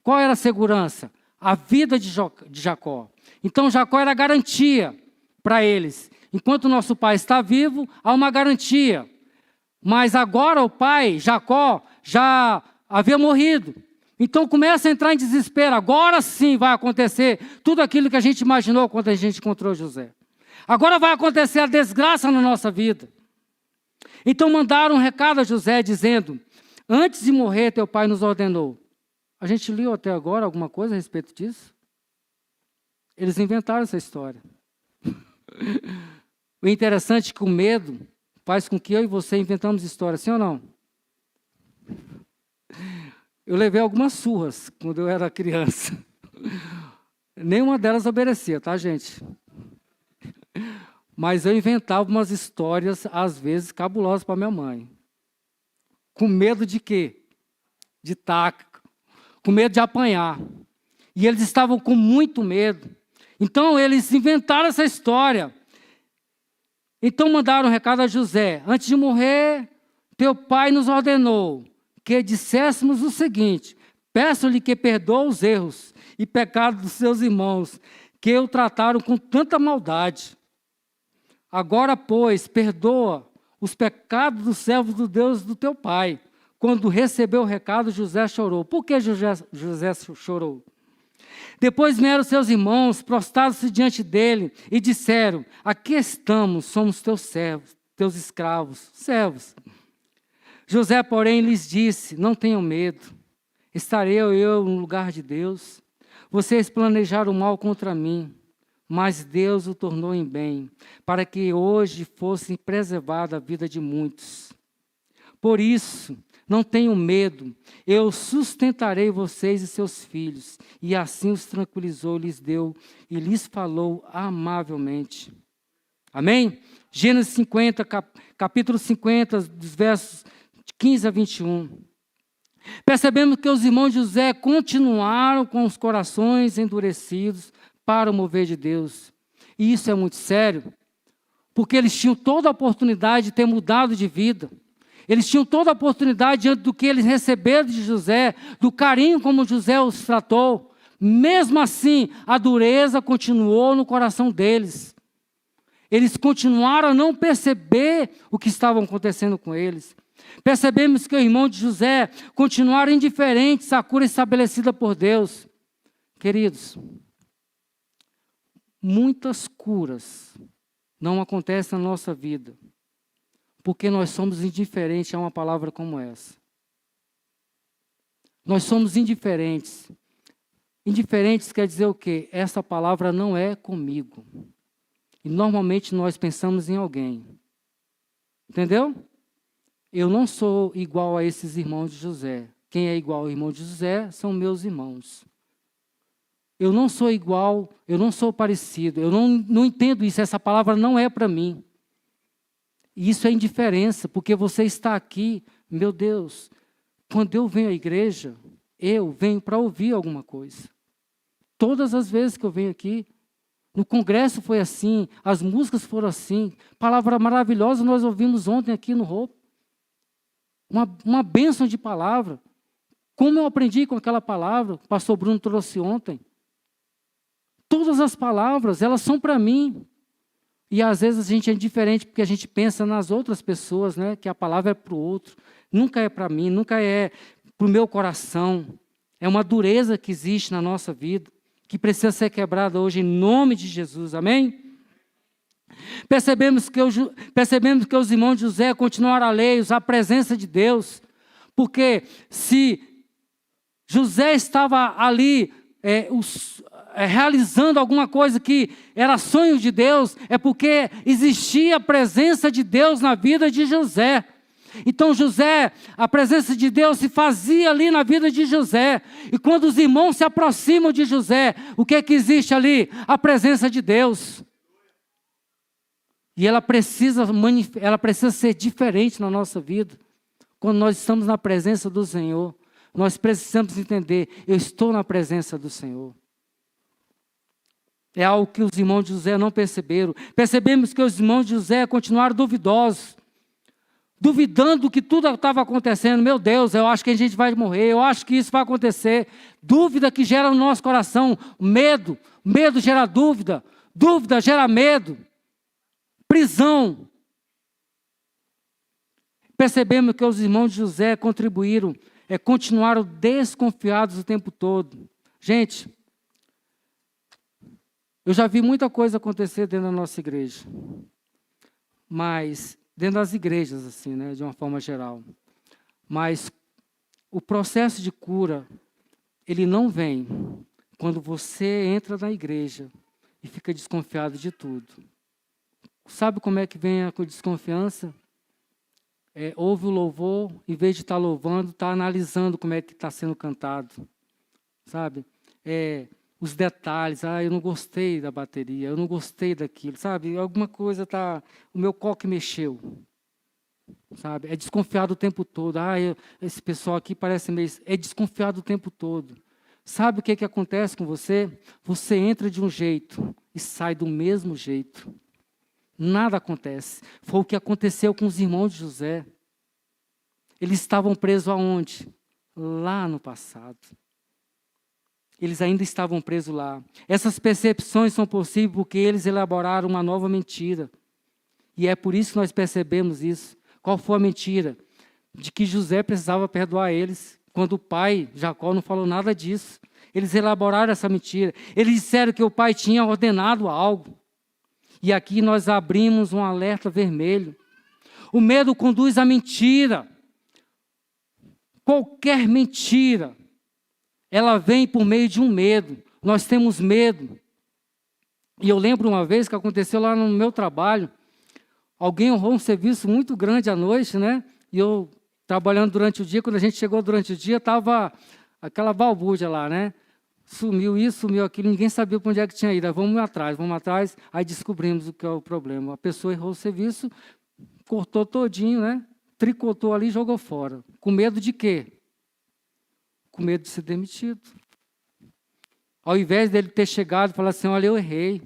Speaker 1: Qual era a segurança? A vida de Jacó. Então Jacó era garantia para eles. Enquanto nosso pai está vivo, há uma garantia. Mas agora o pai, Jacó, já havia morrido. Então começa a entrar em desespero. Agora sim vai acontecer tudo aquilo que a gente imaginou quando a gente encontrou José. Agora vai acontecer a desgraça na nossa vida. Então mandaram um recado a José dizendo: antes de morrer teu pai nos ordenou. A gente leu até agora alguma coisa a respeito disso? Eles inventaram essa história. O interessante é que o medo faz com que eu e você inventamos histórias, sim ou não? Eu levei algumas surras quando eu era criança. Nenhuma delas obedecia, tá, gente? Mas eu inventava umas histórias, às vezes, cabulosas para minha mãe. Com medo de quê? De taca. Com medo de apanhar. E eles estavam com muito medo. Então, eles inventaram essa história. Então, mandaram um recado a José: antes de morrer, teu pai nos ordenou que disséssemos o seguinte: peço-lhe que perdoe os erros e pecados dos seus irmãos, que o trataram com tanta maldade. Agora, pois, perdoa os pecados dos servos do Deus do teu pai. Quando recebeu o recado, José chorou. Por que José chorou? Depois vieram seus irmãos, prostraram-se diante dele e disseram: aqui estamos, somos teus servos, teus escravos, servos. José, porém, lhes disse: não tenham medo, estarei eu no lugar de Deus. Vocês planejaram mal contra mim, mas Deus o tornou em bem, para que hoje fosse preservada a vida de muitos. Por isso, não tenham medo, eu sustentarei vocês e seus filhos. E assim os tranquilizou, lhes deu e lhes falou amavelmente. Amém? Gênesis 50, capítulo 50, dos versos 15 a 21. Percebemos que os irmãos de José continuaram com os corações endurecidos para o mover de Deus. E isso é muito sério, porque eles tinham toda a oportunidade de ter mudado de vida. Eles tinham toda a oportunidade diante do que eles receberam de José, do carinho como José os tratou. Mesmo assim, a dureza continuou no coração deles. Eles continuaram a não perceber o que estava acontecendo com eles. Percebemos que os irmãos de José continuaram indiferentes à cura estabelecida por Deus. Queridos, muitas curas não acontecem na nossa vida, porque nós somos indiferentes a uma palavra como essa. Nós somos indiferentes. Indiferentes quer dizer o quê? Essa palavra não é comigo. E normalmente nós pensamos em alguém. Entendeu? Eu não sou igual a esses irmãos de José. Quem é igual ao irmão de José são meus irmãos. Eu não sou igual, eu não sou parecido, eu não entendo isso, essa palavra não é para mim. E isso é indiferença, porque você está aqui, meu Deus, quando eu venho à igreja, eu venho para ouvir alguma coisa. Todas as vezes que eu venho aqui, no congresso foi assim, as músicas foram assim, palavra maravilhosa nós ouvimos ontem aqui no Hope. Uma bênção de palavra. Como eu aprendi com aquela palavra, o pastor Bruno trouxe ontem. Todas as palavras, elas são para mim. E às vezes a gente é indiferente porque a gente pensa nas outras pessoas, né? Que a palavra é para o outro. Nunca é para mim, nunca é para o meu coração. É uma dureza que existe na nossa vida, que precisa ser quebrada hoje em nome de Jesus. Amém? Percebemos que os irmãos de José continuaram alheios à presença de Deus, porque se José estava ali realizando alguma coisa que era sonho de Deus, é porque existia a presença de Deus na vida de José. Então José, a presença de Deus se fazia ali na vida de José. E quando os irmãos se aproximam de José, o que é que existe ali? A presença de Deus. E ela precisa ser diferente na nossa vida. Quando nós estamos na presença do Senhor, nós precisamos entender, eu estou na presença do Senhor. É algo que os irmãos de José não perceberam. Percebemos que os irmãos de José continuaram duvidosos. Duvidando que tudo estava acontecendo. Meu Deus, eu acho que a gente vai morrer, eu acho que isso vai acontecer. Dúvida que gera no nosso coração medo. Medo gera dúvida. Dúvida gera medo. Prisão. Percebemos que os irmãos de José continuaram desconfiados o tempo todo. Gente, eu já vi muita coisa acontecer dentro da nossa igreja. Mas, dentro das igrejas, assim, né, de uma forma geral. Mas o processo de cura, ele não vem quando você entra na igreja e fica desconfiado de tudo. Sabe como é que vem a desconfiança? Ouve o louvor, em vez de estar louvando, está analisando como é que está sendo cantado. Sabe? Os detalhes, eu não gostei da bateria, eu não gostei daquilo, sabe? Alguma coisa o meu coque mexeu. Sabe? É desconfiado o tempo todo. Esse pessoal aqui parece meio... É desconfiado o tempo todo. Sabe o que acontece com você? Você entra de um jeito e sai do mesmo jeito. Nada acontece. Foi o que aconteceu com os irmãos de José. Eles estavam presos aonde? Lá no passado. Eles ainda estavam presos lá. Essas percepções são possíveis porque eles elaboraram uma nova mentira. E é por isso que nós percebemos isso. Qual foi a mentira? De que José precisava perdoar eles, quando o pai, Jacó, não falou nada disso. Eles elaboraram essa mentira. Eles disseram que o pai tinha ordenado algo. E aqui nós abrimos um alerta vermelho. O medo conduz à mentira. Qualquer mentira, ela vem por meio de um medo. Nós temos medo. E eu lembro uma vez que aconteceu lá no meu trabalho, alguém honrou um serviço muito grande à noite, né? E eu, trabalhando durante o dia, quando a gente chegou durante o dia, estava aquela balbúrdia lá, né? Sumiu isso, sumiu aquilo, ninguém sabia para onde é que tinha ido. Aí vamos atrás, aí descobrimos o que é o problema. A pessoa errou o serviço, cortou todinho, né? Tricotou ali e jogou fora. Com medo de quê? Com medo de ser demitido. Ao invés dele ter chegado e falar assim, olha, eu errei.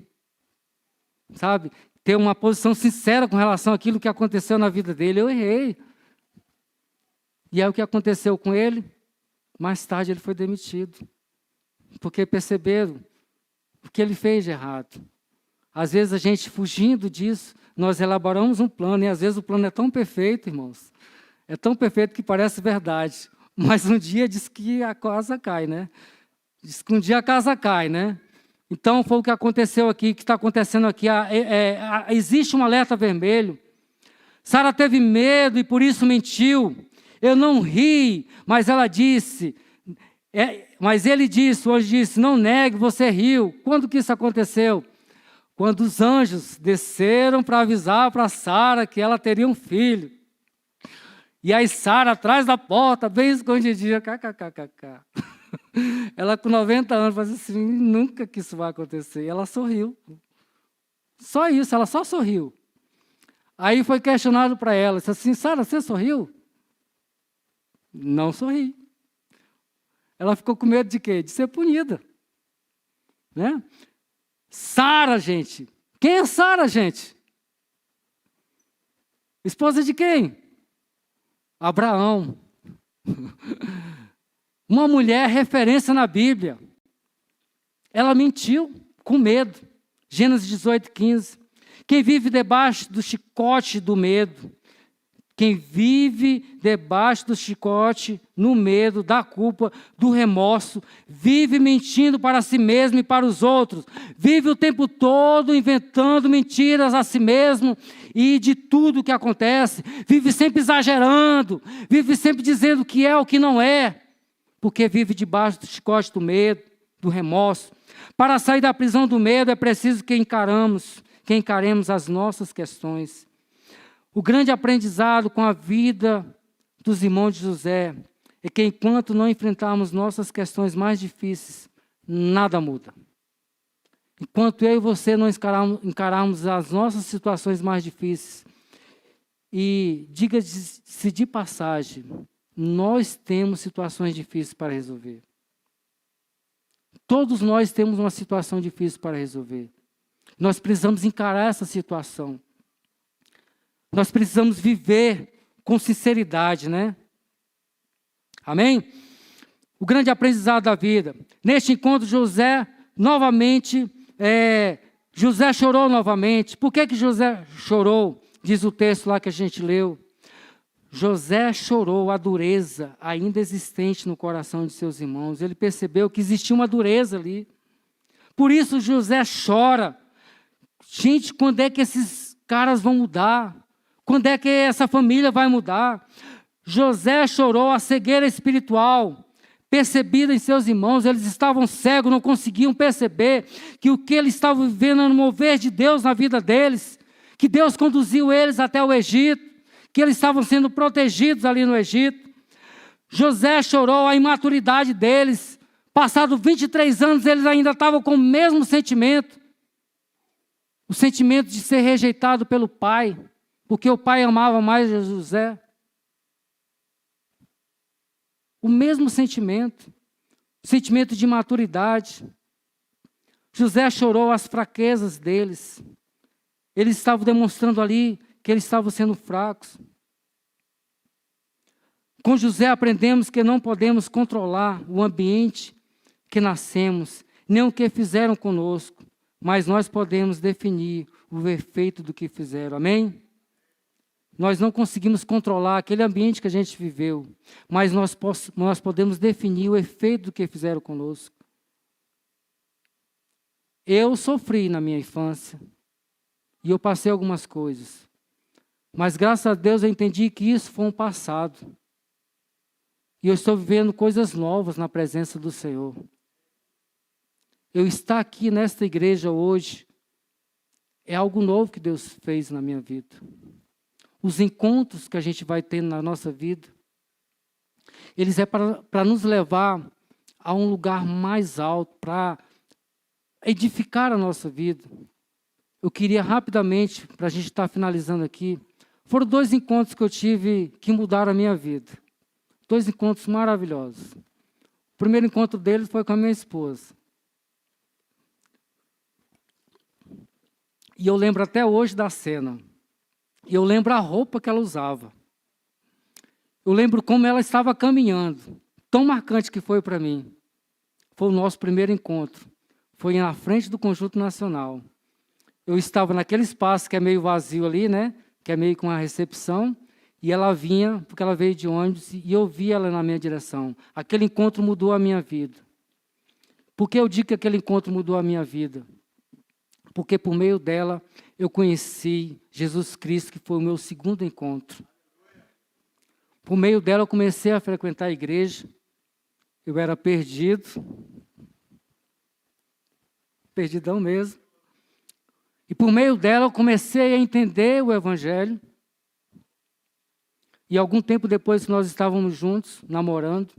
Speaker 1: Sabe? Ter uma posição sincera com relação àquilo que aconteceu na vida dele. Eu errei. E aí o que aconteceu com ele? Mais tarde ele foi demitido. Porque perceberam o que ele fez de errado. Às vezes a gente, fugindo disso, nós elaboramos um plano, e às vezes o plano é tão perfeito, irmãos, é tão perfeito que parece verdade, mas um dia diz que a casa cai, né? Diz que um dia a casa cai, né? Então foi o que aconteceu aqui, que está acontecendo aqui. Existe um alerta vermelho. Sara teve medo e por isso mentiu. Eu não ri, mas ela disse... mas ele disse, hoje disse, não negue, você riu. Quando que isso aconteceu? Quando os anjos desceram para avisar para Sara que ela teria um filho. E aí Sara, atrás da porta, bem escondidinha, kkkk. Ela com 90 anos, falou assim, nunca que isso vai acontecer. E ela sorriu. Só isso, ela só sorriu. Aí foi questionado para ela, disse assim, Sara, você sorriu? Não sorri. Ela ficou com medo de quê? De ser punida. Né? Sara, gente. Quem é Sara, gente? Esposa de quem? Abraão. Uma mulher referência na Bíblia. Ela mentiu com medo. Gênesis 18:15. Quem vive debaixo do chicote do medo, quem vive debaixo do chicote, no medo, da culpa, do remorso, vive mentindo para si mesmo e para os outros, vive o tempo todo inventando mentiras a si mesmo e de tudo que acontece, vive sempre exagerando, vive sempre dizendo que é o que não é, porque vive debaixo do chicote do medo, do remorso. Para sair da prisão do medo é preciso que encaremos as nossas questões. O grande aprendizado com a vida dos irmãos de José é que enquanto não enfrentarmos nossas questões mais difíceis, nada muda. Enquanto eu e você não encararmos as nossas situações mais difíceis, e diga-se de passagem, nós temos situações difíceis para resolver. Todos nós temos uma situação difícil para resolver. Nós precisamos encarar essa situação. Nós precisamos viver com sinceridade, né? Amém? O grande aprendizado da vida. Neste encontro, José chorou novamente. Por que José chorou? Diz o texto lá que a gente leu. José chorou a dureza ainda existente no coração de seus irmãos. Ele percebeu que existia uma dureza ali. Por isso José chora. Gente, quando é que esses caras vão mudar? Quando é que essa família vai mudar? José chorou a cegueira espiritual, percebida em seus irmãos. Eles estavam cegos, não conseguiam perceber que o que eles estavam vivendo era um mover de Deus na vida deles, que Deus conduziu eles até o Egito, que eles estavam sendo protegidos ali no Egito. José chorou a imaturidade deles. Passados 23 anos, eles ainda estavam com o mesmo sentimento. O sentimento de ser rejeitado pelo pai, porque o pai amava mais José. O mesmo sentimento, o sentimento de maturidade. José chorou as fraquezas deles. Eles estavam demonstrando ali que eles estavam sendo fracos. Com José aprendemos que não podemos controlar o ambiente que nascemos, nem o que fizeram conosco, mas nós podemos definir o efeito do que fizeram. Amém? Nós não conseguimos controlar aquele ambiente que a gente viveu, mas nós podemos definir o efeito do que fizeram conosco. Eu sofri na minha infância e eu passei algumas coisas, mas graças a Deus eu entendi que isso foi um passado. E eu estou vivendo coisas novas na presença do Senhor. Eu estar aqui nesta igreja hoje é algo novo que Deus fez na minha vida. Os encontros que a gente vai ter na nossa vida, eles é para nos levar a um lugar mais alto, para edificar a nossa vida. Eu queria rapidamente, para a gente estar finalizando aqui, foram 2 encontros que eu tive que mudaram a minha vida. 2 encontros maravilhosos. O primeiro encontro deles foi com a minha esposa. E eu lembro até hoje da cena. E eu lembro a roupa que ela usava. Eu lembro como ela estava caminhando. Tão marcante que foi para mim. Foi o nosso primeiro encontro. Foi na frente do Conjunto Nacional. Eu estava naquele espaço que é meio vazio ali, né? Que é meio com uma recepção. E ela vinha, porque ela veio de ônibus, e eu vi ela na minha direção. Aquele encontro mudou a minha vida. Por que eu digo que aquele encontro mudou a minha vida? Porque por meio dela eu conheci Jesus Cristo, que foi o meu segundo encontro. Por meio dela eu comecei a frequentar a igreja. Eu era perdido. Perdidão mesmo. E por meio dela eu comecei a entender o Evangelho. E algum tempo depois que nós estávamos juntos, namorando,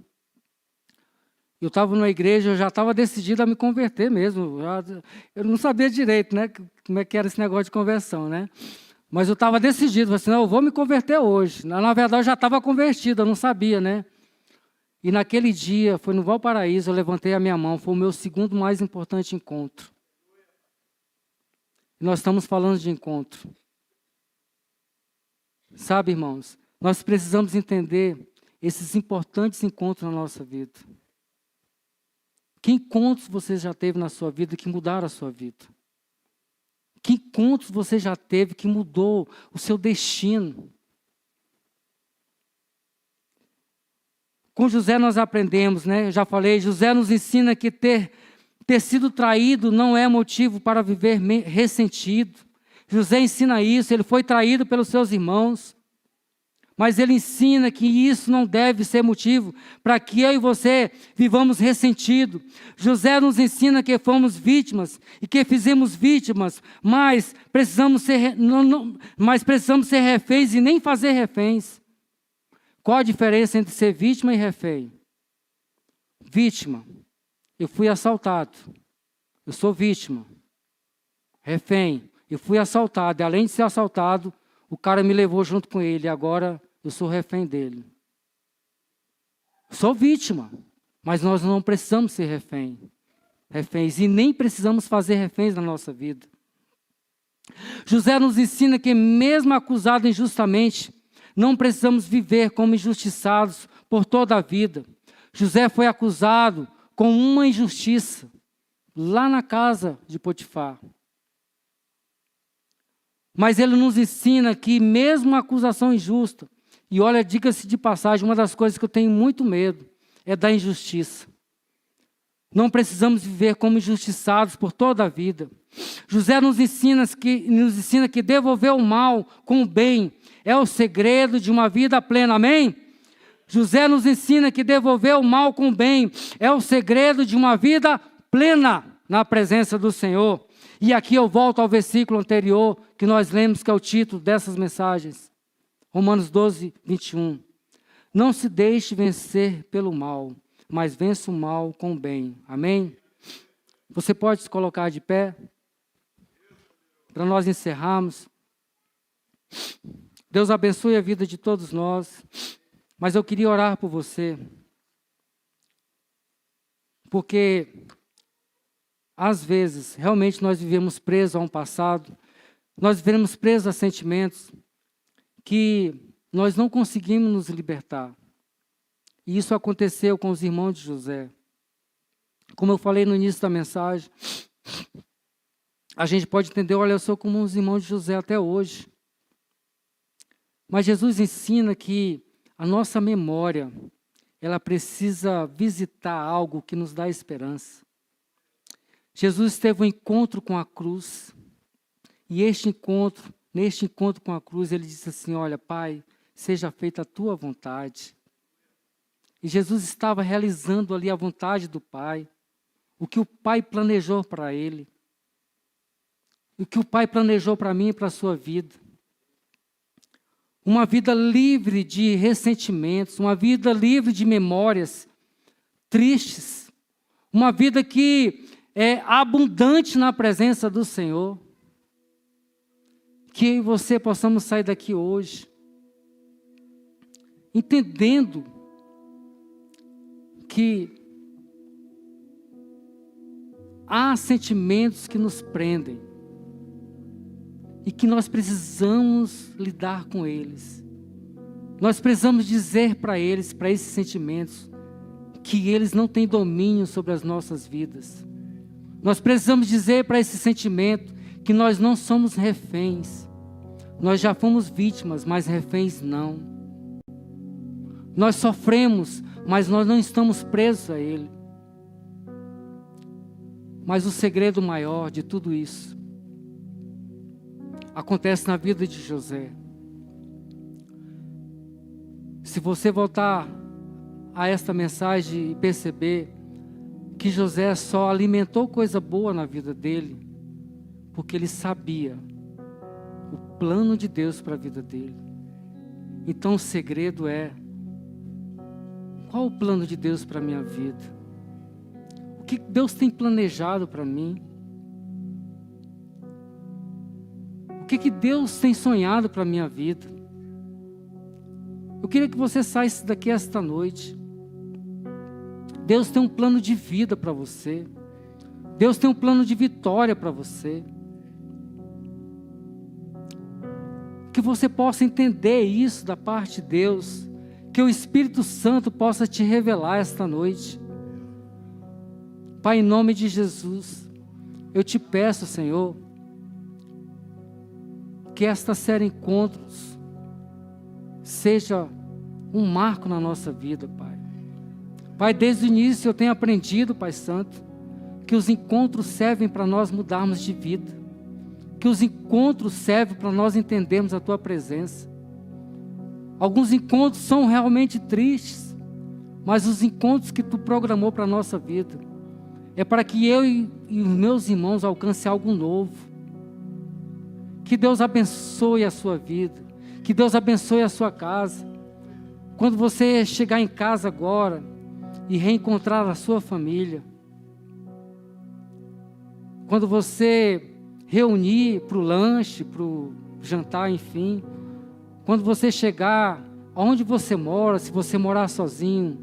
Speaker 1: eu estava numa igreja, eu já estava decidido a me converter mesmo. Eu não sabia direito, né, como é que era esse negócio de conversão, né? Mas eu estava decidido, falei assim, não, eu vou me converter hoje. Na verdade, eu já estava convertido, eu não sabia, né? E naquele dia, foi no Valparaíso, eu levantei a minha mão, foi o meu segundo mais importante encontro. E nós estamos falando de encontro. Sabe, irmãos, nós precisamos entender esses importantes encontros na nossa vida. Que encontros você já teve na sua vida que mudaram a sua vida? Que encontros você já teve que mudou o seu destino? Com José nós aprendemos, né? Eu já falei, José nos ensina que ter sido traído não é motivo para viver ressentido. José ensina isso, ele foi traído pelos seus irmãos. Mas ele ensina que isso não deve ser motivo para que eu e você vivamos ressentido. José nos ensina que fomos vítimas e que fizemos vítimas, mas precisamos ser reféns e nem fazer reféns. Qual a diferença entre ser vítima e refém? Vítima, eu fui assaltado, eu sou vítima. Refém, eu fui assaltado e além de ser assaltado, o cara me levou junto com ele e agora eu sou refém dele. Sou vítima, mas nós não precisamos ser reféns e nem precisamos fazer reféns na nossa vida. José nos ensina que mesmo acusado injustamente, não precisamos viver como injustiçados por toda a vida. José foi acusado com uma injustiça lá na casa de Potifar. Mas ele nos ensina que mesmo a acusação injusta, e olha, diga-se de passagem, uma das coisas que eu tenho muito medo é da injustiça. Não precisamos viver como injustiçados por toda a vida. José nos ensina que devolver o mal com o bem é o segredo de uma vida plena, amém? José nos ensina que devolver o mal com o bem é o segredo de uma vida plena na presença do Senhor. E aqui eu volto ao versículo anterior, que nós lemos, que é o título dessas mensagens. Romanos 12, 21. Não se deixe vencer pelo mal, mas vença o mal com o bem. Amém? Você pode se colocar de pé? Para nós encerrarmos. Deus abençoe a vida de todos nós. Mas eu queria orar por você. Porque às vezes, realmente nós vivemos presos a um passado, nós vivemos presos a sentimentos que nós não conseguimos nos libertar. E isso aconteceu com os irmãos de José. Como eu falei no início da mensagem, a gente pode entender, olha, eu sou como os irmãos de José até hoje. Mas Jesus ensina que a nossa memória, ela precisa visitar algo que nos dá esperança. Jesus teve um encontro com a cruz, e neste encontro com a cruz, ele disse assim, olha, Pai, seja feita a tua vontade. E Jesus estava realizando ali a vontade do Pai, o que o Pai planejou para ele, o que o Pai planejou para mim e para a sua vida. Uma vida livre de ressentimentos, uma vida livre de memórias tristes, uma vida que é abundante na presença do Senhor. Que eu e você possamos sair daqui hoje, entendendo que há sentimentos que nos prendem e que nós precisamos lidar com eles. Nós precisamos dizer para eles, para esses sentimentos, que eles não têm domínio sobre as nossas vidas. Nós precisamos dizer para esse sentimento que nós não somos reféns. Nós já fomos vítimas, mas reféns não. Nós sofremos, mas nós não estamos presos a ele. Mas o segredo maior de tudo isso acontece na vida de José. Se você voltar a esta mensagem e perceber que José só alimentou coisa boa na vida dele, porque ele sabia o plano de Deus para a vida dele. Então o segredo é: qual o plano de Deus para a minha vida? O que Deus tem planejado para mim? O que Deus tem sonhado para a minha vida? Eu queria que você saísse daqui esta noite. Deus tem um plano de vida para você. Deus tem um plano de vitória para você. Que você possa entender isso da parte de Deus. Que o Espírito Santo possa te revelar esta noite. Pai, em nome de Jesus, eu te peço, Senhor, que esta série de encontros seja um marco na nossa vida, Pai. Pai, desde o início eu tenho aprendido, Pai Santo, que os encontros servem para nós mudarmos de vida. Que os encontros servem para nós entendermos a Tua presença. Alguns encontros são realmente tristes, mas os encontros que Tu programou para a nossa vida é para que eu e os meus irmãos alcancem algo novo. Que Deus abençoe a sua vida, que Deus abençoe a sua casa. Quando você chegar em casa agora e reencontrar a sua família, quando você reunir para o lanche, para o jantar, enfim, quando você chegar aonde você mora, se você morar sozinho,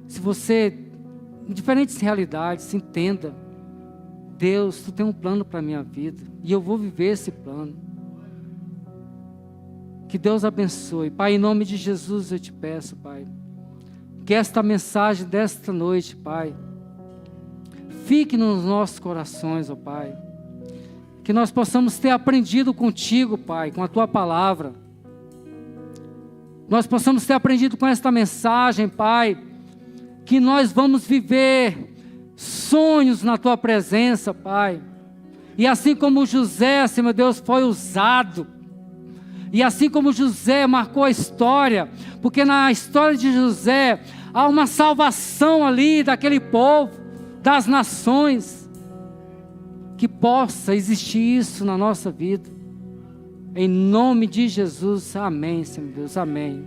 Speaker 1: se você, em diferentes realidades, entenda: Deus, Tu tem um plano para a minha vida e eu vou viver esse plano. Que Deus abençoe. Pai, em nome de Jesus eu te peço, Pai, que esta mensagem desta noite, Pai, fique nos nossos corações, ó Pai. Que nós possamos ter aprendido contigo, Pai, com a Tua palavra. Nós possamos ter aprendido com esta mensagem, Pai, que nós vamos viver sonhos na Tua presença, Pai. E assim como José, Senhor Deus, foi usado, e assim como José marcou a história, porque na história de José há uma salvação ali daquele povo, das nações, que possa existir isso na nossa vida. Em nome de Jesus, amém, Senhor Deus, amém.